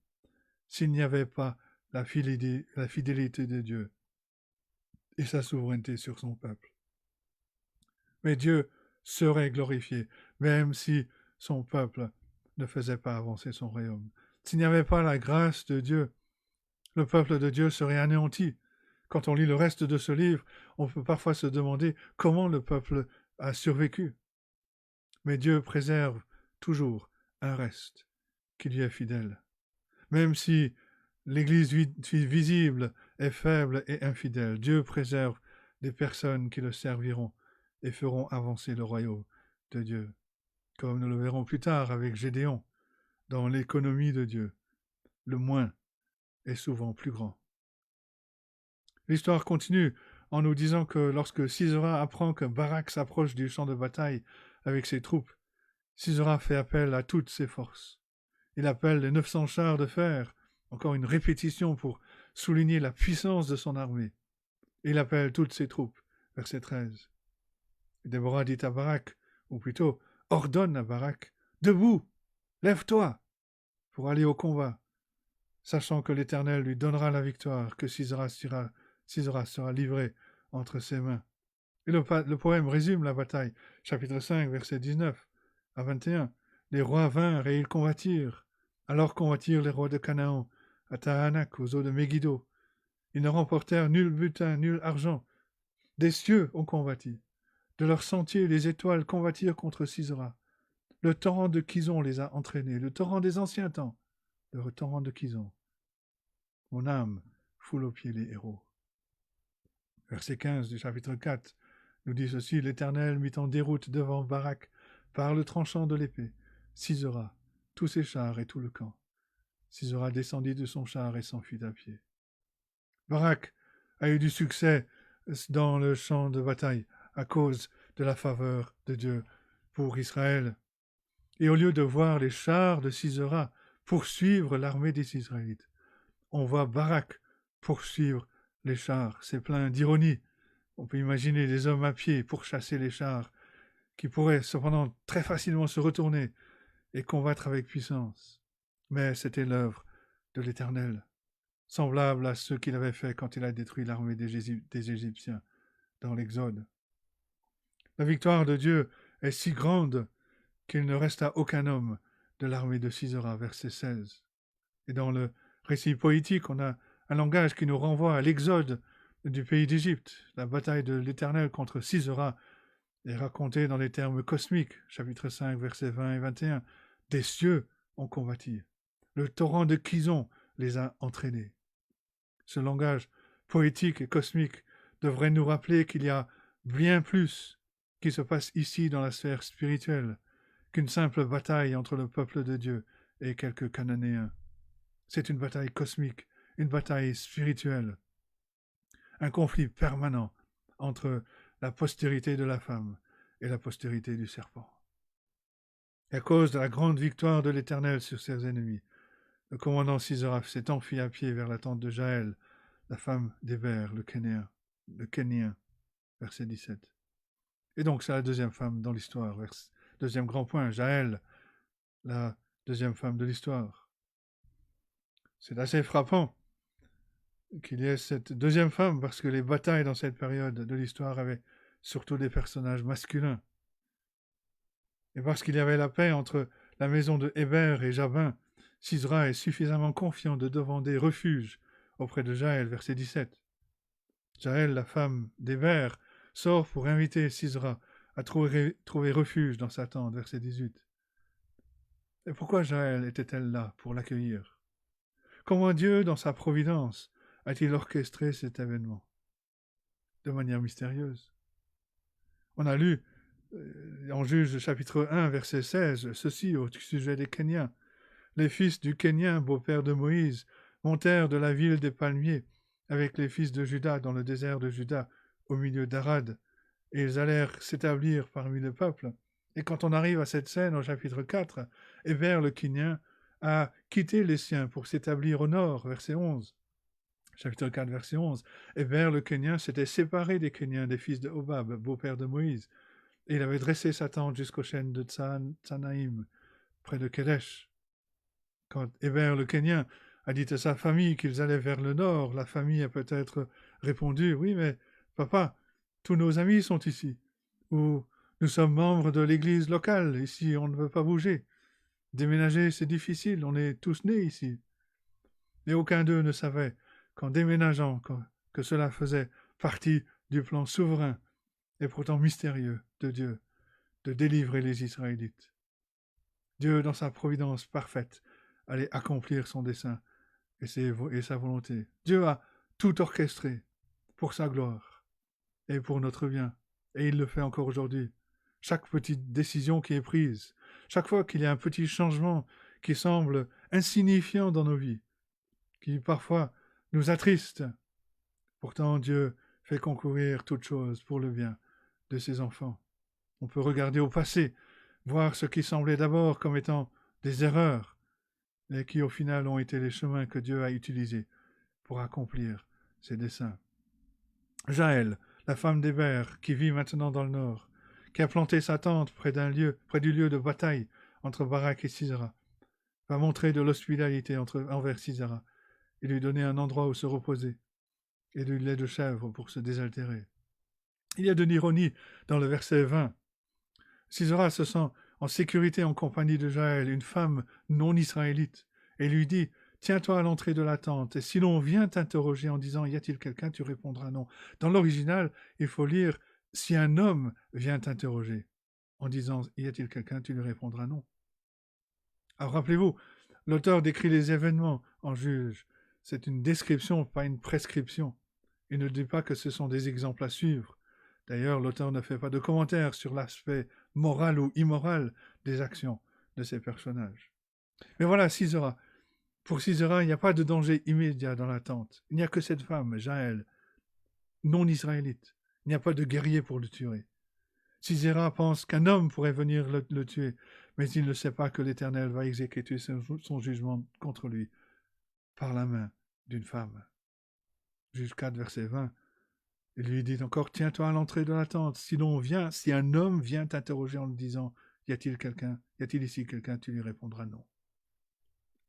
A: s'il n'y avait pas la fidélité de Dieu et sa souveraineté sur son peuple. Mais Dieu serait glorifié, même si son peuple ne faisait pas avancer son royaume. S'il n'y avait pas la grâce de Dieu, le peuple de Dieu serait anéanti. Quand on lit le reste de ce livre, on peut parfois se demander comment le peuple a survécu. Mais Dieu préserve toujours un reste qui lui est fidèle. Même si l'Église visible est faible et infidèle, Dieu préserve des personnes qui le serviront et feront avancer le royaume de Dieu. Comme nous le verrons plus tard avec Gédéon, dans l'économie de Dieu. Le moins est souvent plus grand. L'histoire continue en nous disant que lorsque Sisera apprend que Barak s'approche du champ de bataille avec ses troupes, Sisera fait appel à toutes ses forces. Il appelle les 900 chars de fer, encore une répétition pour souligner la puissance de son armée. Il appelle toutes ses troupes, verset 13. Déborah dit à Barak, ou plutôt ordonne à Barak, debout, lève-toi pour aller au combat, sachant que l'Éternel lui donnera la victoire, que Sisera sera livré entre ses mains. Et le poème résume la bataille, chapitre 5, verset 19 à 21. Les rois vinrent et ils combattirent. Alors combattirent les rois de Canaan, à Tahanak, aux eaux de Megiddo. Ils ne remportèrent nul butin, nul argent. Des cieux ont combattu. De leur sentier, les étoiles combattirent contre Sisera. Le torrent de Kison les a entraînés, le torrent des anciens temps, le torrent de Kison. Mon âme foule aux pieds les héros. Verset 15 du chapitre 4 nous dit ceci, l'Éternel mit en déroute devant Barak par le tranchant de l'épée, Sisera, tous ses chars et tout le camp. Sisera descendit de son char et s'enfuit à pied. Barak a eu du succès dans le champ de bataille à cause de la faveur de Dieu pour Israël. Et au lieu de voir les chars de Sisera poursuivre l'armée des Israélites, on voit Barak poursuivre les chars. C'est plein d'ironie. On peut imaginer des hommes à pied pourchasser les chars qui pourraient cependant très facilement se retourner et combattre avec puissance. Mais c'était l'œuvre de l'Éternel, semblable à ce qu'il avait fait quand il a détruit l'armée des Égyptiens dans l'Exode. La victoire de Dieu est si grande qu'il ne resta aucun homme de l'armée de Sisera, verset 16. Et dans le récit poétique, on a un langage qui nous renvoie à l'exode du pays d'Égypte. La bataille de l'Éternel contre Sisera est racontée dans les termes cosmiques, chapitre 5, versets 20 et 21. Des cieux ont combattu. Le torrent de Kison les a entraînés. Ce langage poétique et cosmique devrait nous rappeler qu'il y a bien plus qui se passe ici dans la sphère spirituelle qu'une simple bataille entre le peuple de Dieu et quelques Cananéens. C'est une bataille cosmique, une bataille spirituelle, un conflit permanent entre la postérité de la femme et la postérité du serpent. Et à cause de la grande victoire de l'Éternel sur ses ennemis, le commandant Sisera s'est enfui à pied vers la tente de Jaël, la femme d'Héber, le Kénien, verset 17. Et donc c'est la deuxième femme dans l'histoire, deuxième grand point, Jaël, la deuxième femme de l'histoire. C'est assez frappant qu'il y ait cette deuxième femme, parce que les batailles dans cette période de l'histoire avaient surtout des personnages masculins. Et parce qu'il y avait la paix entre la maison de Héber et Jabin, Sisera est suffisamment confiant de demander refuge auprès de Jaël, verset 17. Jaël, la femme d'Héber, sort pour inviter Sisera à trouver refuge dans sa tente, verset 18. Et pourquoi Jaël était-elle là pour l'accueillir? Comment Dieu, dans sa providence, a-t-il orchestré cet événement? De manière mystérieuse. On a lu en Juge chapitre 1, verset 16, ceci au sujet des Kéniens. Les fils du Kénien, beau-père de Moïse, montèrent de la ville des palmiers avec les fils de Juda dans le désert de Juda, au milieu d'Arad, et ils allèrent s'établir parmi le peuple. Et quand on arrive à cette scène au chapitre 4, Héber le Kénien a quitté les siens pour s'établir au nord, verset 11. Chapitre 4, verset 11. Héber le Kénien s'était séparé des Kéniens, des fils de Hobab, beau-père de Moïse, et il avait dressé sa tente jusqu'aux chênes de Tsanaïm, près de Kédesh. Quand Héber le Kénien a dit à sa famille qu'ils allaient vers le nord, la famille a peut-être répondu « Oui, mais papa, tous nos amis sont ici. Ou nous sommes membres de l'église locale, ici on ne veut pas bouger. Déménager c'est difficile, on est tous nés ici. » Et aucun d'eux ne savait qu'en déménageant, que cela faisait partie du plan souverain et pourtant mystérieux de Dieu de délivrer les Israélites. Dieu, dans sa providence parfaite, allait accomplir son dessein et sa volonté. Dieu a tout orchestré pour sa gloire et pour notre bien. Et il le fait encore aujourd'hui. Chaque petite décision qui est prise, chaque fois qu'il y a un petit changement qui semblent insignifiants dans nos vies, qui parfois nous attristent. Pourtant, Dieu fait concourir toutes choses pour le bien de ses enfants. On peut regarder au passé, voir ce qui semblait d'abord comme étant des erreurs, et qui au final ont été les chemins que Dieu a utilisés pour accomplir ses desseins. Jaël, la femme d'Héber, qui vit maintenant dans le nord, qui a planté sa tente près du lieu de bataille entre Barak et Sisera, va montrer de l'hospitalité envers Sisera et lui donner un endroit où se reposer et du lait de chèvre pour se désaltérer. Il y a de l'ironie dans le verset 20. Sisera se sent en sécurité en compagnie de Jaël, une femme non israélite, et lui dit « Tiens-toi à l'entrée de la tente, et si l'on vient t'interroger en disant « Y a-t-il quelqu'un ?» tu répondras « Non ». Dans l'original, il faut lire « Si un homme vient t'interroger en disant « Y a-t-il quelqu'un ?» tu lui répondras « Non ». Alors rappelez-vous, l'auteur décrit les événements en juge. C'est une description, pas une prescription. Il ne dit pas que ce sont des exemples à suivre. D'ailleurs, l'auteur ne fait pas de commentaires sur l'aspect moral ou immoral des actions de ces personnages. Mais voilà, Sisera. Pour Sisera, il n'y a pas de danger immédiat dans la tente. Il n'y a que cette femme, Jaël, non israélite. Il n'y a pas de guerrier pour le tuer. Sisera pense qu'un homme pourrait venir le tuer, mais il ne sait pas que l'Éternel va exécuter son jugement contre lui par la main d'une femme. Juge 4, verset 20. Il lui dit encore, tiens-toi à l'entrée de la tente. Si un homme vient t'interroger en le disant, y a-t-il ici quelqu'un, tu lui répondras non.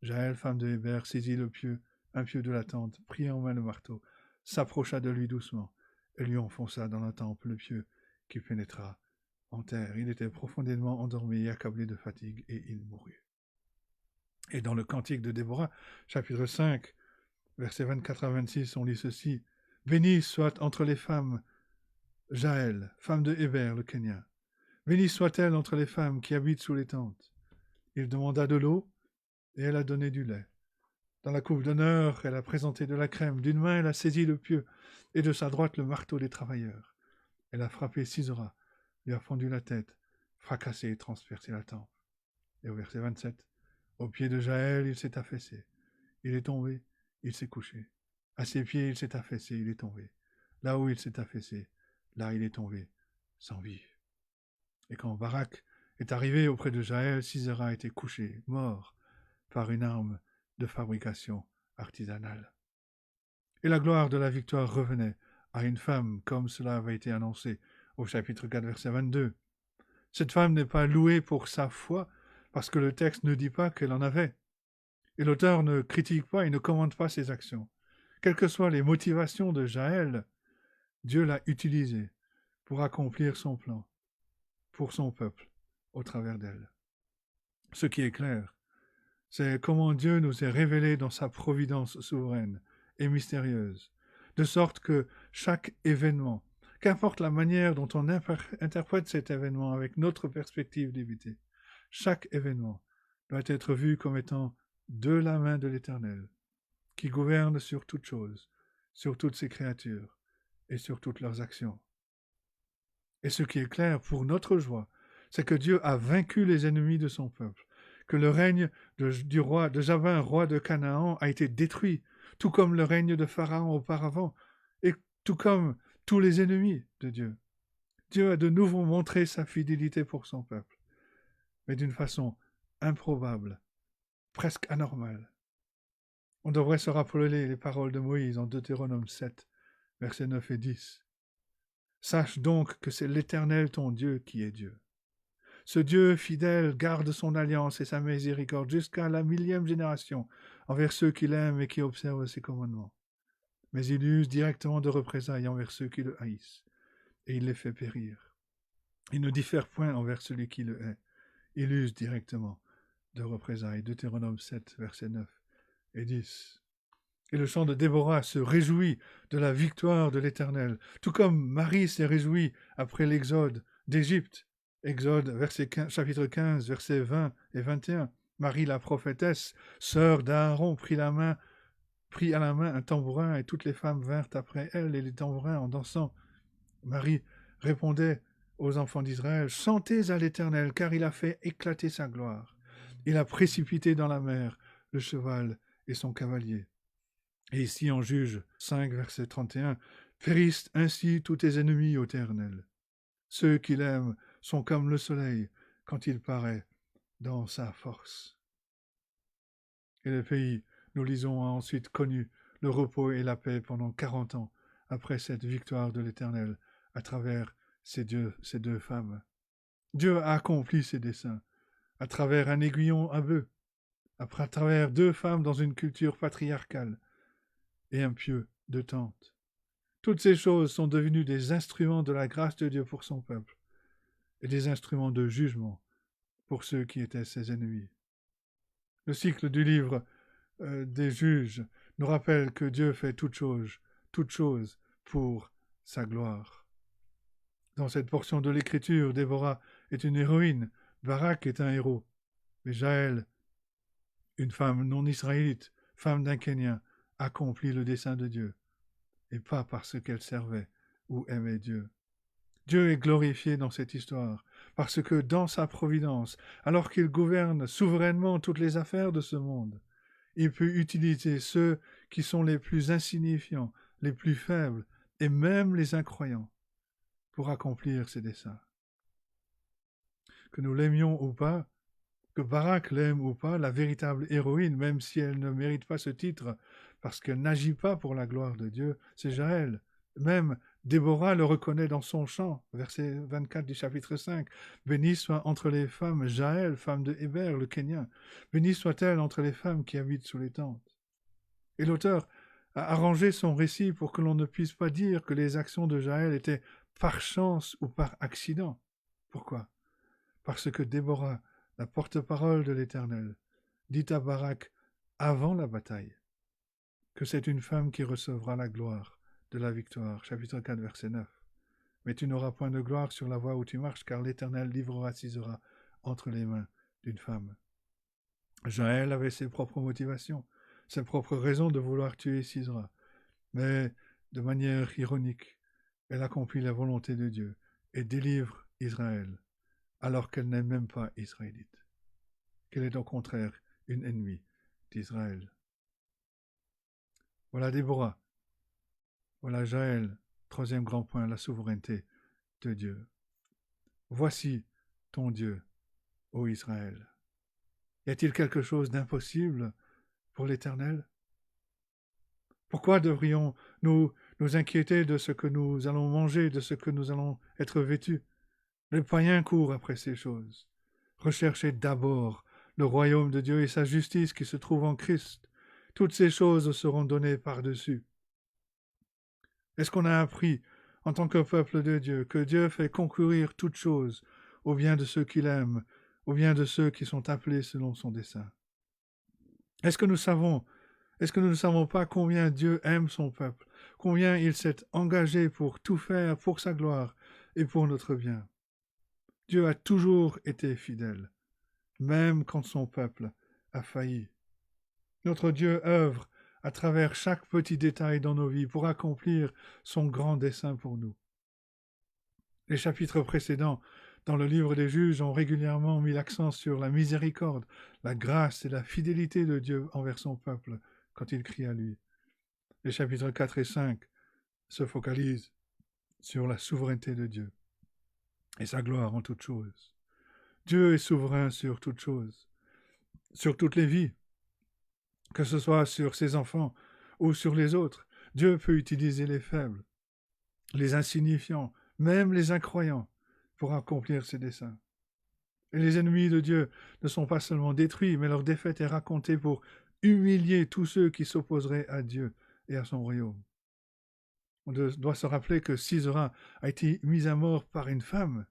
A: Jaël, femme de Héber, saisit un pieu de la tente, prit en main le marteau, s'approcha de lui doucement, et lui enfonça dans la tempe le pieu qui pénétra en terre. Il était profondément endormi et accablé de fatigue, et il mourut. Et dans le Cantique de Déborah, chapitre 5, versets 24 à 26, on lit ceci. « Bénie soit entre les femmes Jaël, femme de Héber, le Kénien. Bénie soit-elle entre les femmes qui habitent sous les tentes. Il demanda de l'eau, et elle a donné du lait. Dans la coupe d'honneur, elle a présenté de la crème. D'une main, elle a saisi le pieu, et de sa droite le marteau des travailleurs. Elle a frappé Sisera, lui a fendu la tête, fracassé et transpercé la tempe. » Et au verset 27, « Au pied de Jaël, il s'est affaissé. Il est tombé, il s'est couché. À ses pieds, il s'est affaissé, il est tombé. Là où il s'est affaissé, là il est tombé, sans vie. » Et quand Barak est arrivé auprès de Jaël, Sisera était couché, mort, par une arme de fabrication artisanale. Et la gloire de la victoire revenait à une femme, comme cela avait été annoncé au chapitre 4, verset 22. Cette femme n'est pas louée pour sa foi, parce que le texte ne dit pas qu'elle en avait. Et l'auteur ne critique pas et ne commente pas ses actions. Quelles que soient les motivations de Jaël, Dieu l'a utilisée pour accomplir son plan, pour son peuple, au travers d'elle. Ce qui est clair, c'est comment Dieu nous est révélé dans sa providence souveraine et mystérieuse, de sorte que chaque événement, qu'importe la manière dont on interprète cet événement avec notre perspective limitée, chaque événement doit être vu comme étant de la main de l'Éternel, qui gouverne sur toutes choses, sur toutes ses créatures et sur toutes leurs actions. Et ce qui est clair pour notre joie, c'est que Dieu a vaincu les ennemis de son peuple, que le règne de Jabin, roi de Canaan, a été détruit, tout comme le règne de Pharaon auparavant, et tout comme tous les ennemis de Dieu. Dieu a de nouveau montré sa fidélité pour son peuple, mais d'une façon improbable, presque anormale. On devrait se rappeler les paroles de Moïse en Deutéronome 7, versets 9 et 10. « Sache donc que c'est l'Éternel ton Dieu qui est Dieu. Ce Dieu fidèle garde son alliance et sa miséricorde jusqu'à la 1000e génération envers ceux qui l'aiment et qui observent ses commandements. Mais il use directement de représailles envers ceux qui le haïssent, et il les fait périr. Il ne diffère point envers celui qui le hait. Il use directement de représailles. » Deutéronome 7, versets 9 et 10. Et le chant de Déborah se réjouit de la victoire de l'Éternel, tout comme Marie s'est réjouie après l'exode d'Égypte. Exode, chapitre 15, versets 20 et 21. Marie, la prophétesse, sœur d'Aaron, prit à la main un tambourin, et toutes les femmes vinrent après elle, et les tambourins en dansant. Marie répondait aux enfants d'Israël, « Chantez à l'Éternel, car il a fait éclater sa gloire. Il a précipité dans la mer le cheval et son cavalier. Et ici, en Juge 5, verset 31, « Périssent ainsi tous tes ennemis, ô Éternel. Ceux qui l'aiment sont comme le soleil quand il paraît dans sa force. » Et le pays, nous lisons, a ensuite connu le repos et la paix pendant 40 ans après cette victoire de l'Éternel à travers ces deux femmes. Dieu a accompli ses desseins à travers un aiguillon à bœuf, à travers deux femmes dans une culture patriarcale et un pieu de tente. Toutes ces choses sont devenues des instruments de la grâce de Dieu pour son peuple et des instruments de jugement pour ceux qui étaient ses ennemis. Le cycle du livre des juges nous rappelle que Dieu fait toutes choses pour sa gloire. Dans cette portion de l'Écriture, Déborah est une héroïne, Barak est un héros, mais Jaël, une femme non israélite, femme d'un Kénien, accomplit le dessein de Dieu, et pas parce qu'elle servait ou aimait Dieu. Dieu est glorifié dans cette histoire, parce que dans sa providence, alors qu'il gouverne souverainement toutes les affaires de ce monde, il peut utiliser ceux qui sont les plus insignifiants, les plus faibles, et même les incroyants, pour accomplir ses desseins. Que nous l'aimions ou pas, que Barak l'aime ou pas, la véritable héroïne, même si elle ne mérite pas ce titre, parce qu'elle n'agit pas pour la gloire de Dieu, c'est Jaël. Même Déborah le reconnaît dans son chant, verset 24 du chapitre 5. « Bénie soit entre les femmes Jaël, femme de Héber, le Kénien. Bénie soit-elle entre les femmes qui habitent sous les tentes. » Et l'auteur a arrangé son récit pour que l'on ne puisse pas dire que les actions de Jaël étaient par chance ou par accident. Pourquoi ? Parce que Déborah, la porte-parole de l'Éternel, dit à Barak avant la bataille que c'est une femme qui recevra la gloire de la victoire. Chapitre 4, verset 9. Mais tu n'auras point de gloire sur la voie où tu marches, car l'Éternel livrera Sisera entre les mains d'une femme. Jaël avait ses propres motivations, ses propres raisons de vouloir tuer Sisera, mais de manière ironique, elle accomplit la volonté de Dieu et délivre Israël, alors qu'elle n'est même pas israélite, qu'elle est au contraire une ennemie d'Israël. Voilà Déborah, voilà Jaël, troisième grand point, la souveraineté de Dieu. Voici ton Dieu, ô Israël. Y a-t-il quelque chose d'impossible pour l'Éternel ? Pourquoi devrions-nous nous inquiéter de ce que nous allons manger, de ce que nous allons être vêtus ? Les païens courent après ces choses. Recherchez d'abord le royaume de Dieu et sa justice qui se trouve en Christ. Toutes ces choses seront données par-dessus. Est-ce qu'on a appris, en tant que peuple de Dieu, que Dieu fait concourir toutes choses au bien de ceux qu'il aime, au bien de ceux qui sont appelés selon son dessein ? Est-ce que nous ne savons pas combien Dieu aime son peuple, combien il s'est engagé pour tout faire pour sa gloire et pour notre bien ? Dieu a toujours été fidèle, même quand son peuple a failli. Notre Dieu œuvre à travers chaque petit détail dans nos vies pour accomplir son grand dessein pour nous. Les chapitres précédents dans le livre des Juges ont régulièrement mis l'accent sur la miséricorde, la grâce et la fidélité de Dieu envers son peuple quand il crie à lui. Les chapitres 4 et 5 se focalisent sur la souveraineté de Dieu et sa gloire en toutes choses. Dieu est souverain sur toutes choses, sur toutes les vies, que ce soit sur ses enfants ou sur les autres. Dieu peut utiliser les faibles, les insignifiants, même les incroyants, pour accomplir ses desseins. Et les ennemis de Dieu ne sont pas seulement détruits, mais leur défaite est racontée pour humilier tous ceux qui s'opposeraient à Dieu et à son royaume. On doit se rappeler que Sisera a été mis à mort par une femme,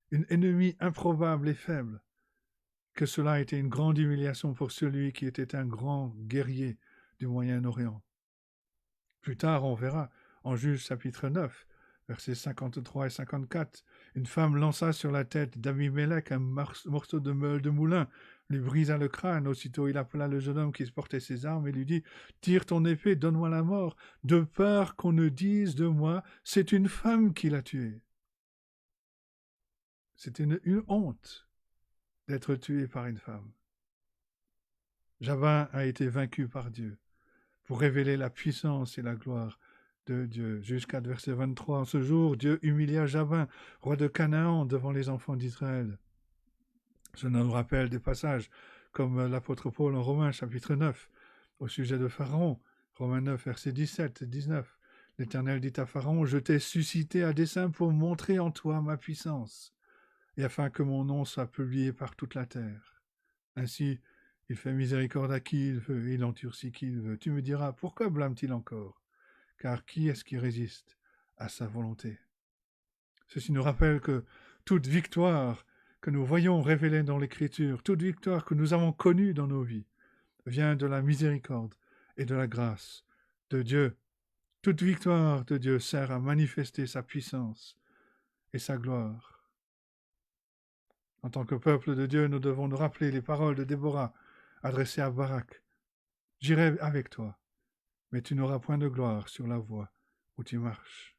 A: une ennemie improbable et faible, que cela a été une grande humiliation pour celui qui était un grand guerrier du Moyen-Orient. Plus tard, on verra, en Juges chapitre 9, versets 53 et 54, une femme lança sur la tête d'Abimélec un morceau de meule de moulin, lui brisa le crâne. Aussitôt il appela le jeune homme qui portait ses armes et lui dit « Tire ton épée, donne-moi la mort, de peur qu'on ne dise de moi, c'est une femme qui l'a tué. » C'est une honte d'être tué par une femme. Jabin a été vaincu par Dieu pour révéler la puissance et la gloire de Dieu. Jusqu'à verset 23, en ce jour, Dieu humilia Jabin, roi de Canaan, devant les enfants d'Israël. Je nous rappelle des passages comme l'apôtre Paul en Romains chapitre 9, au sujet de Pharaon, Romains 9, versets 17 et 19. L'Éternel dit à Pharaon, je t'ai suscité à dessein pour montrer en toi ma puissance, et afin que mon nom soit publié par toute la terre. Ainsi, il fait miséricorde à qui il veut, et il endurcit qui il veut. Tu me diras, pourquoi blâme-t-il encore? Car qui est-ce qui résiste à sa volonté? Ceci nous rappelle que toute victoire que nous voyons révélée dans l'Écriture, toute victoire que nous avons connue dans nos vies, vient de la miséricorde et de la grâce de Dieu. Toute victoire de Dieu sert à manifester sa puissance et sa gloire. En tant que peuple de Dieu, nous devons nous rappeler les paroles de Déborah adressées à Barak. J'irai avec toi, mais tu n'auras point de gloire sur la voie où tu marches.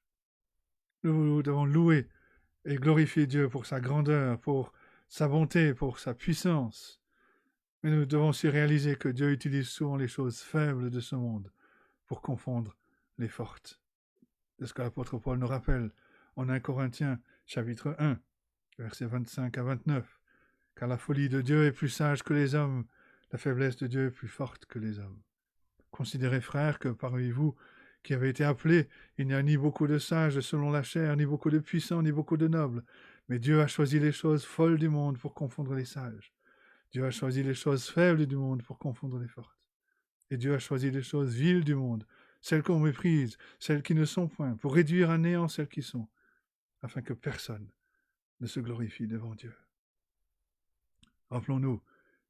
A: Nous devons louer et glorifier Dieu pour sa grandeur, pour sa bonté, pour sa puissance. Mais nous devons aussi réaliser que Dieu utilise souvent les choses faibles de ce monde pour confondre les fortes. C'est ce que l'apôtre Paul nous rappelle en 1 Corinthiens chapitre 1, versets 25 à 29. Car la folie de Dieu est plus sage que les hommes, la faiblesse de Dieu est plus forte que les hommes. Considérez, frères, que parmi vous qui avez été appelés, il n'y a ni beaucoup de sages selon la chair, ni beaucoup de puissants, ni beaucoup de nobles. Mais Dieu a choisi les choses folles du monde pour confondre les sages. Dieu a choisi les choses faibles du monde pour confondre les fortes. Et Dieu a choisi les choses viles du monde, celles qu'on méprise, celles qui ne sont point, pour réduire à néant celles qui sont, afin que personne ne se glorifie devant Dieu. Rappelons-nous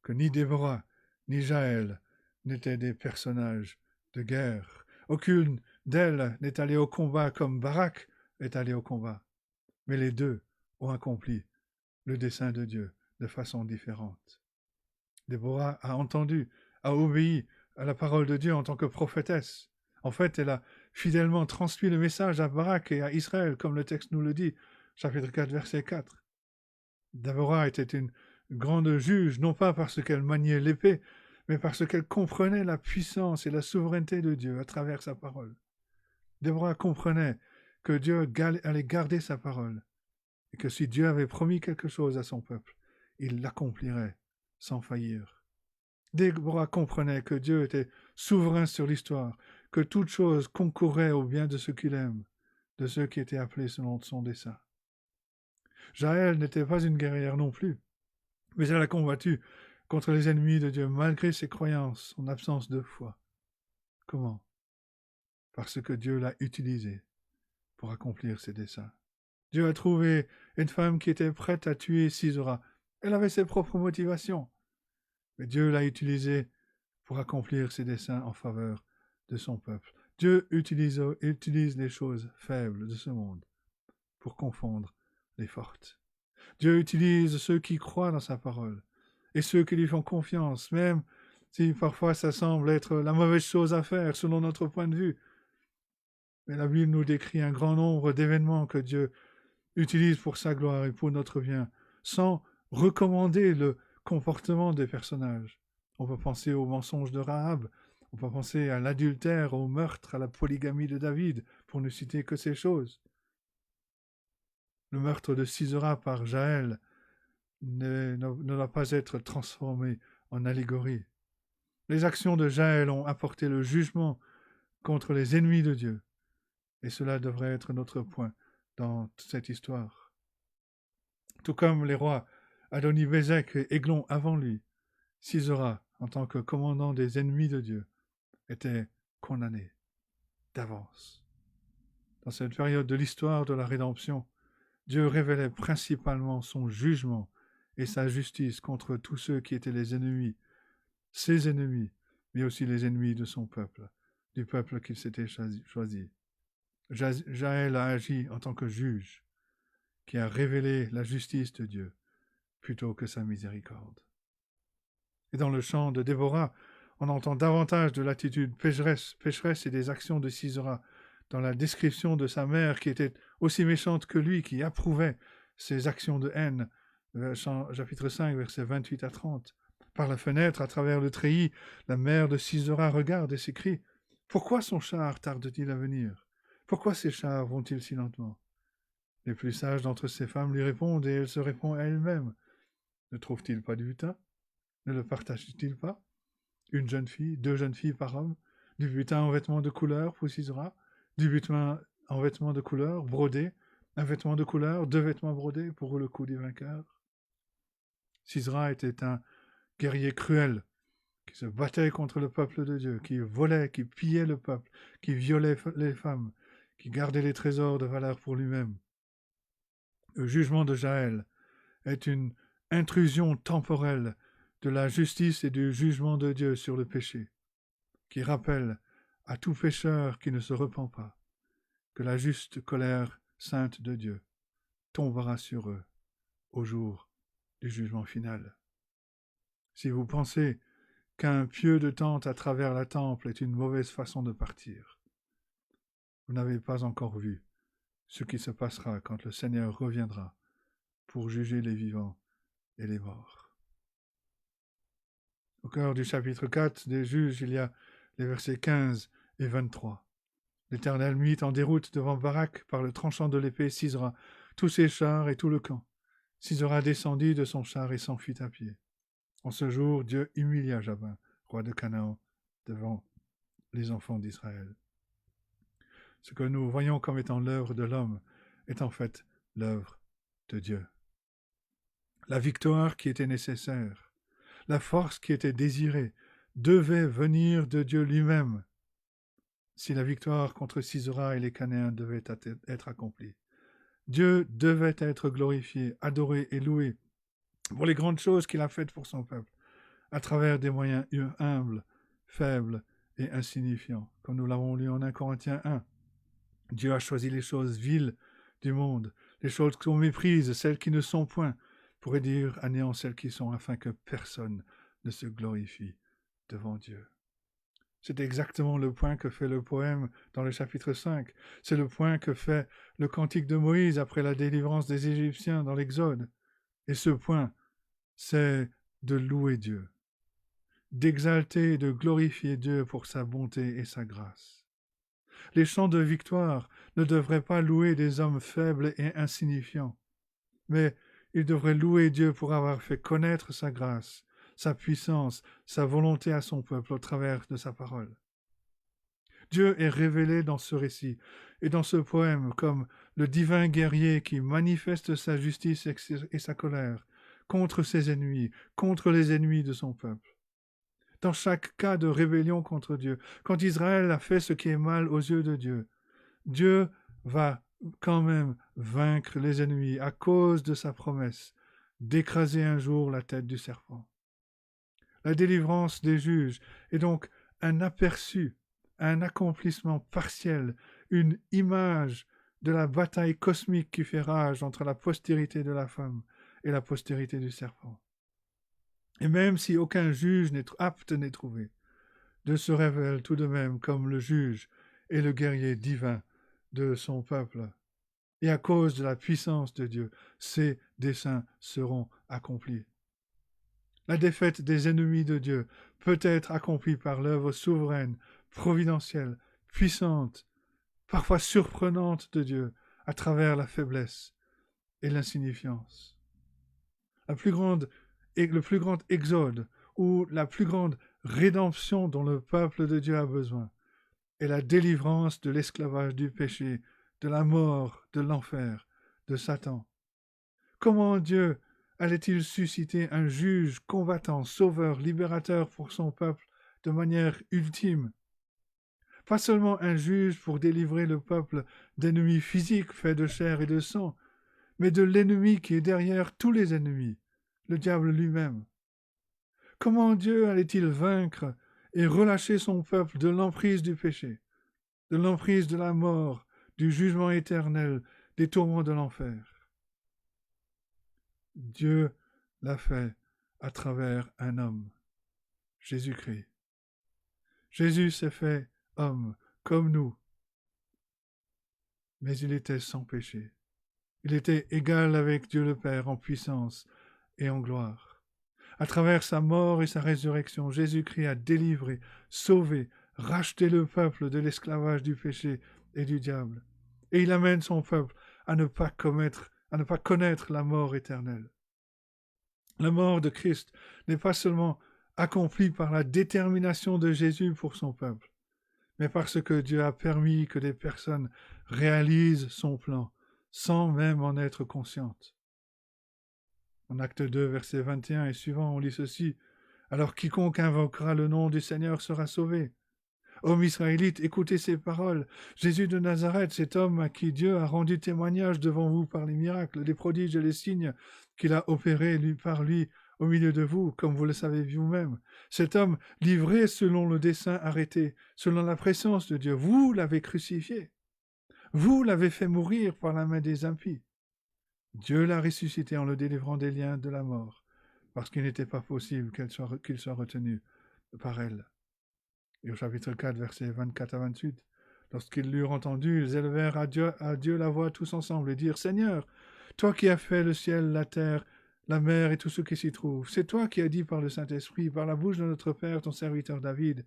A: que ni Déborah, ni Jaël n'étaient des personnages de guerre. Aucune d'elles n'est allée au combat comme Barak est allé au combat. Mais les deux ont accompli le dessein de Dieu de façon différente. Déborah a entendu, a obéi à la parole de Dieu en tant que prophétesse. En fait, elle a fidèlement transmis le message à Barak et à Israël, comme le texte nous le dit, chapitre 4, verset 4. Déborah était une grande juge, non pas parce qu'elle maniait l'épée, mais parce qu'elle comprenait la puissance et la souveraineté de Dieu à travers sa parole. Déborah comprenait que Dieu allait garder sa parole, et que si Dieu avait promis quelque chose à son peuple, il l'accomplirait sans faillir. Déborah comprenait que Dieu était souverain sur l'histoire, que toute chose concourait au bien de ceux qu'il aime, de ceux qui étaient appelés selon son dessein. Jaël n'était pas une guerrière non plus, mais elle a combattu contre les ennemis de Dieu malgré ses croyances, son absence de foi. Comment? Parce que Dieu l'a utilisée pour accomplir ses desseins. Dieu a trouvé une femme qui était prête à tuer Sisera. Elle avait ses propres motivations, mais Dieu l'a utilisée pour accomplir ses desseins en faveur de son peuple. Dieu utilise les choses faibles de ce monde pour confondre les fortes. Dieu utilise ceux qui croient dans sa parole et ceux qui lui font confiance, même si parfois ça semble être la mauvaise chose à faire selon notre point de vue. Mais la Bible nous décrit un grand nombre d'événements que Dieu utilise pour sa gloire et pour notre bien, sans recommander le comportement des personnages. On peut penser au mensonge de Rahab, on peut penser à l'adultère, au meurtre, à la polygamie de David, pour ne citer que ces choses. Le meurtre de Sisera par Jaël ne doit pas être transformé en allégorie. Les actions de Jaël ont apporté le jugement contre les ennemis de Dieu. Et cela devrait être notre point dans cette histoire. Tout comme les rois Adoni-Bézek et Églon avant lui, Sisera, en tant que commandant des ennemis de Dieu, était condamné d'avance. Dans cette période de l'histoire de la rédemption, Dieu révélait principalement son jugement et sa justice contre tous ceux qui étaient les ennemis, ses ennemis, mais aussi les ennemis de son peuple, du peuple qu'il s'était choisi. Jaël a agi en tant que juge, qui a révélé la justice de Dieu, plutôt que sa miséricorde. Et dans le chant de Déborah, on entend davantage de l'attitude pécheresse et des actions de Sisera, dans la description de sa mère qui était aussi méchante que lui, qui approuvait ses actions de haine, chapitre 5, versets 28 à 30. Par la fenêtre, à travers le treillis, la mère de Sisera regarde et s'écrie: Pourquoi son char tarde-t-il à venir? Pourquoi ses chars vont-ils si lentement? Les plus sages d'entre ces femmes lui répondent et elle se répond à elle-même: Ne trouve-t-il pas du butin? Ne le partage-t-il pas? Une jeune fille, 2 jeunes filles par homme, du butin en vêtements de couleur pour Sisera, du butin en vêtements de couleur brodés, un vêtement de couleur, 2 vêtements brodés pour le cou du vainqueur. Sisera était un guerrier cruel qui se battait contre le peuple de Dieu, qui volait, qui pillait le peuple, qui violait les femmes, qui gardait les trésors de valeur pour lui-même. Le jugement de Jaël est une intrusion temporelle de la justice et du jugement de Dieu sur le péché, qui rappelle à tout pécheur qui ne se repent pas que la juste colère sainte de Dieu tombera sur eux au jour du jugement final. Si vous pensez qu'un pieu de tente à travers la temple est une mauvaise façon de partir, vous n'avez pas encore vu ce qui se passera quand le Seigneur reviendra pour juger les vivants et les morts. Au cœur du chapitre 4 des Juges, il y a les versets 15 et 23. L'Éternel mit en déroute devant Barak par le tranchant de l'épée Sisera, tous ses chars et tout le camp. Sisera descendit de son char et s'enfuit à pied. En ce jour, Dieu humilia Jabin, roi de Canaan, devant les enfants d'Israël. Ce que nous voyons comme étant l'œuvre de l'homme est en fait l'œuvre de Dieu. La victoire qui était nécessaire, la force qui était désirée, devait venir de Dieu lui-même si la victoire contre Sisera et les Canéens devait être accomplie. Dieu devait être glorifié, adoré et loué pour les grandes choses qu'il a faites pour son peuple, à travers des moyens humbles, faibles et insignifiants, comme nous l'avons lu en 1 Corinthiens 1. Dieu a choisi les choses viles du monde, les choses qu'on méprise, celles qui ne sont point, pour réduire à néant celles qui sont, afin que personne ne se glorifie devant Dieu. C'est exactement le point que fait le poème dans le chapitre 5. C'est le point que fait le cantique de Moïse après la délivrance des Égyptiens dans l'Exode. Et ce point, c'est de louer Dieu, d'exalter et de glorifier Dieu pour sa bonté et sa grâce. Les chants de victoire ne devraient pas louer des hommes faibles et insignifiants, mais ils devraient louer Dieu pour avoir fait connaître sa grâce, sa puissance, sa volonté à son peuple au travers de sa parole. Dieu est révélé dans ce récit et dans ce poème comme le divin guerrier qui manifeste sa justice et sa colère contre ses ennemis, contre les ennemis de son peuple. Dans chaque cas de rébellion contre Dieu, quand Israël a fait ce qui est mal aux yeux de Dieu, Dieu va quand même vaincre les ennemis à cause de sa promesse d'écraser un jour la tête du serpent. La délivrance des juges est donc un aperçu, un accomplissement partiel, une image de la bataille cosmique qui fait rage entre la postérité de la femme et la postérité du serpent. Et même si aucun juge apte n'est trouvé, Dieu se révèle tout de même comme le juge et le guerrier divin de son peuple. Et à cause de la puissance de Dieu, ses desseins seront accomplis. La défaite des ennemis de Dieu peut être accomplie par l'œuvre souveraine, providentielle, puissante, parfois surprenante de Dieu, à travers la faiblesse et l'insignifiance. Le plus grand exode, ou la plus grande rédemption dont le peuple de Dieu a besoin, est la délivrance de l'esclavage du péché, de la mort, de l'enfer, de Satan. Comment Dieu allait-il susciter un juge, combattant, sauveur, libérateur pour son peuple de manière ultime? Pas seulement un juge pour délivrer le peuple d'ennemis physiques faits de chair et de sang, mais de l'ennemi qui est derrière tous les ennemis, le diable lui-même. Comment Dieu allait-il vaincre et relâcher son peuple de l'emprise du péché, de l'emprise de la mort, du jugement éternel, des tourments de l'enfer? Dieu l'a fait à travers un homme, Jésus-Christ. Jésus s'est fait homme comme nous, mais il était sans péché. Il était égal avec Dieu le Père en puissance et en gloire. À travers sa mort et sa résurrection, Jésus-Christ a délivré, sauvé, racheté le peuple de l'esclavage du péché et du diable. Et il amène son peuple à ne pas connaître la mort éternelle. La mort de Christ n'est pas seulement accomplie par la détermination de Jésus pour son peuple, mais parce que Dieu a permis que des personnes réalisent son plan, sans même en être conscientes. En Acte 2, verset 21 et suivant, on lit ceci. « Alors quiconque invoquera le nom du Seigneur sera sauvé. » Hommes israélites, écoutez ces paroles. Jésus de Nazareth, cet homme à qui Dieu a rendu témoignage devant vous par les miracles, les prodiges et les signes qu'il a opérés par lui au milieu de vous, comme vous le savez vous-même. Cet homme, livré selon le dessein arrêté, selon la présence de Dieu, vous l'avez crucifié. Vous l'avez fait mourir par la main des impies. Dieu l'a ressuscité en le délivrant des liens de la mort, parce qu'il n'était pas possible qu'il soit retenu par elle. Et au chapitre 4, versets 24 à 28, lorsqu'ils l'eurent entendu, ils élevèrent à Dieu la voix tous ensemble et dirent « Seigneur, toi qui as fait le ciel, la terre, la mer et tout ce qui s'y trouve, c'est toi qui as dit par le Saint-Esprit, par la bouche de notre Père, ton serviteur David,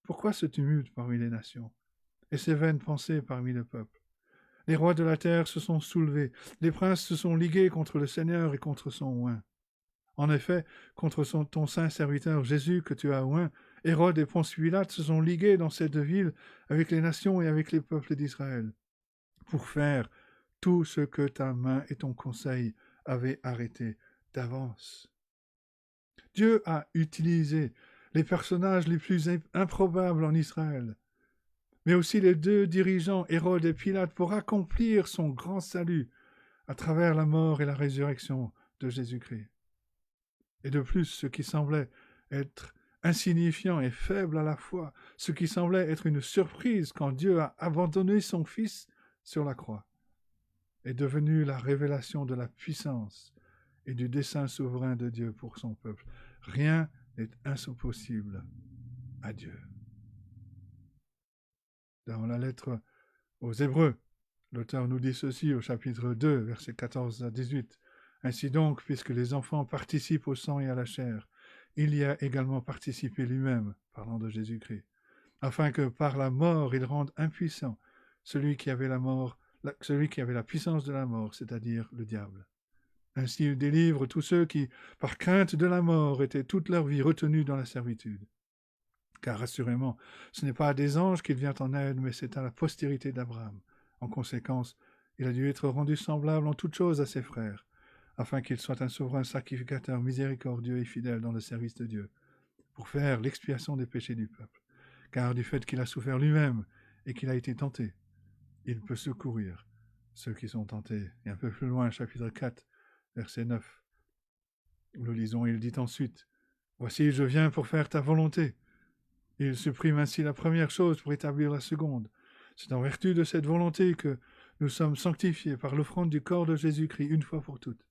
A: pourquoi ce tumulte parmi les nations et ces vaines pensées parmi le peuple? Les rois de la terre se sont soulevés, les princes se sont ligués contre le Seigneur et contre son oint. En effet, contre ton saint serviteur Jésus que tu as oint, Hérode et Ponce Pilate se sont ligués dans cette ville avec les nations et avec les peuples d'Israël pour faire tout ce que ta main et ton conseil avaient arrêté d'avance. Dieu a utilisé les personnages les plus improbables en Israël, mais aussi les deux dirigeants, Hérode et Pilate, pour accomplir son grand salut à travers la mort et la résurrection de Jésus-Christ. Et de plus, ce qui semblait être insignifiant et faible à la fois, ce qui semblait être une surprise quand Dieu a abandonné son Fils sur la croix, est devenu la révélation de la puissance et du dessein souverain de Dieu pour son peuple. Rien n'est impossible à Dieu. Dans la lettre aux Hébreux, l'auteur nous dit ceci au chapitre 2, versets 14 à 18. « Ainsi donc, puisque les enfants participent au sang et à la chair, il y a également participé lui-même, parlant de Jésus-Christ, afin que par la mort il rende impuissant celui qui avait la puissance de la mort, c'est-à-dire le diable. Ainsi il délivre tous ceux qui, par crainte de la mort, étaient toute leur vie retenus dans la servitude. Car assurément, ce n'est pas à des anges qu'il vient en aide, mais c'est à la postérité d'Abraham. En conséquence, il a dû être rendu semblable en toutes choses à ses frères, afin qu'il soit un souverain sacrificateur miséricordieux et fidèle dans le service de Dieu, pour faire l'expiation des péchés du peuple. Car du fait qu'il a souffert lui-même et qu'il a été tenté, il peut secourir ceux qui sont tentés. Et un peu plus loin, chapitre 4, verset 9, nous lisons, il dit ensuite, « Voici, je viens pour faire ta volonté. » Il supprime ainsi la première chose pour établir la seconde. C'est en vertu de cette volonté que nous sommes sanctifiés par l'offrande du corps de Jésus-Christ une fois pour toutes.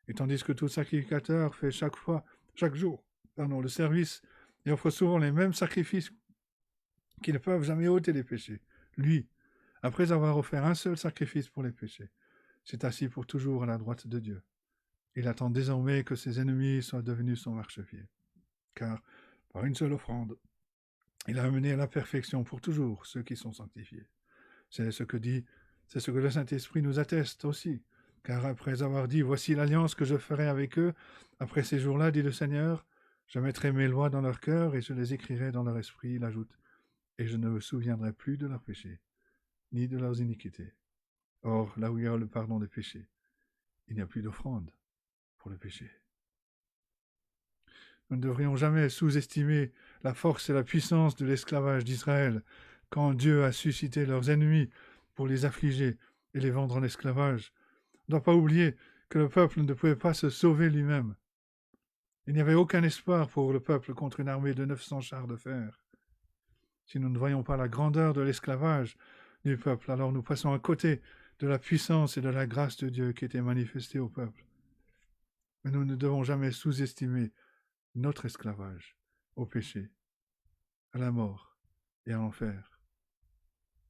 A: Et tandis que tout sacrificateur fait chaque jour, le service et offre souvent les mêmes sacrifices qui ne peuvent jamais ôter les péchés, lui, après avoir offert un seul sacrifice pour les péchés, s'est assis pour toujours à la droite de Dieu. Il attend désormais que ses ennemis soient devenus son marchepied. Car, par une seule offrande, il a amené à la perfection pour toujours ceux qui sont sanctifiés. C'est ce que le Saint-Esprit nous atteste aussi. Car après avoir dit « Voici l'alliance que je ferai avec eux, après ces jours-là, dit le Seigneur, je mettrai mes lois dans leur cœur et je les écrirai dans leur esprit, il ajoute, et je ne me souviendrai plus de leurs péchés, ni de leurs iniquités. Or, là où il y a le pardon des péchés, il n'y a plus d'offrande pour le péché. » Nous ne devrions jamais sous-estimer la force et la puissance de l'esclavage d'Israël quand Dieu a suscité leurs ennemis pour les affliger et les vendre en esclavage. On ne doit pas oublier que le peuple ne pouvait pas se sauver lui-même. Il n'y avait aucun espoir pour le peuple contre une armée de 900 chars de fer. Si nous ne voyons pas la grandeur de l'esclavage du peuple, alors nous passons à côté de la puissance et de la grâce de Dieu qui était manifestée au peuple. Mais nous ne devons jamais sous-estimer notre esclavage au péché, à la mort et à l'enfer.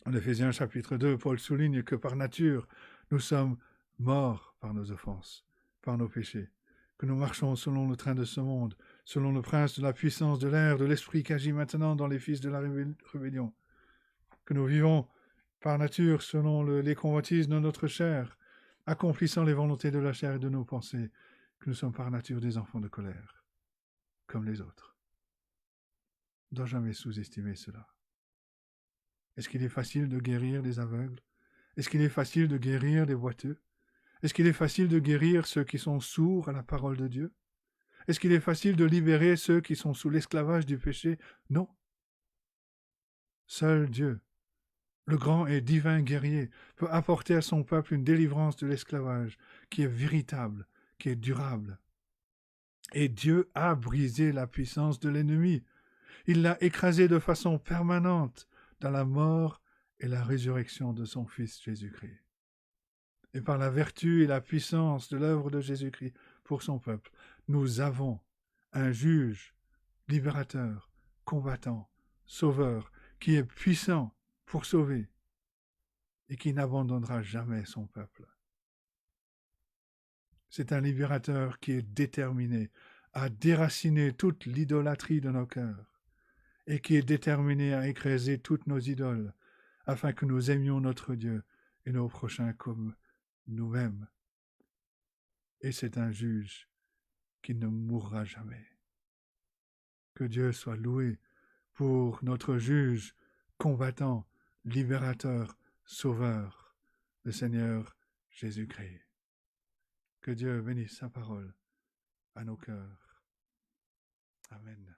A: En Éphésiens chapitre 2, Paul souligne que par nature, nous sommes morts par nos offenses, par nos péchés. que nous marchons selon le train de ce monde, selon le prince de la puissance de l'air, de l'esprit qui agit maintenant dans les fils de la rébellion, que nous vivons par nature selon les convoitises de notre chair, accomplissant les volontés de la chair et de nos pensées, que nous sommes par nature des enfants de colère, comme les autres. On ne doit jamais sous-estimer cela. Est-ce qu'il est facile de guérir des aveugles? Est-ce qu'il est facile de guérir des boiteux? Est-ce qu'il est facile de guérir ceux qui sont sourds à la parole de Dieu? Est-ce qu'il est facile de libérer ceux qui sont sous l'esclavage du péché? Non. Seul Dieu, le grand et divin guerrier, peut apporter à son peuple une délivrance de l'esclavage qui est véritable, qui est durable. Et Dieu a brisé la puissance de l'ennemi. Il l'a écrasé de façon permanente dans la mort et la résurrection de son Fils Jésus-Christ. Et par la vertu et la puissance de l'œuvre de Jésus-Christ pour son peuple, nous avons un juge, libérateur, combattant, sauveur, qui est puissant pour sauver et qui n'abandonnera jamais son peuple. C'est un libérateur qui est déterminé à déraciner toute l'idolâtrie de nos cœurs et qui est déterminé à écraser toutes nos idoles afin que nous aimions notre Dieu et nos prochains comme nous-mêmes. Et c'est un juge qui ne mourra jamais. Que Dieu soit loué pour notre juge, combattant, libérateur, sauveur, le Seigneur Jésus-Christ. Que Dieu bénisse sa parole à nos cœurs. Amen.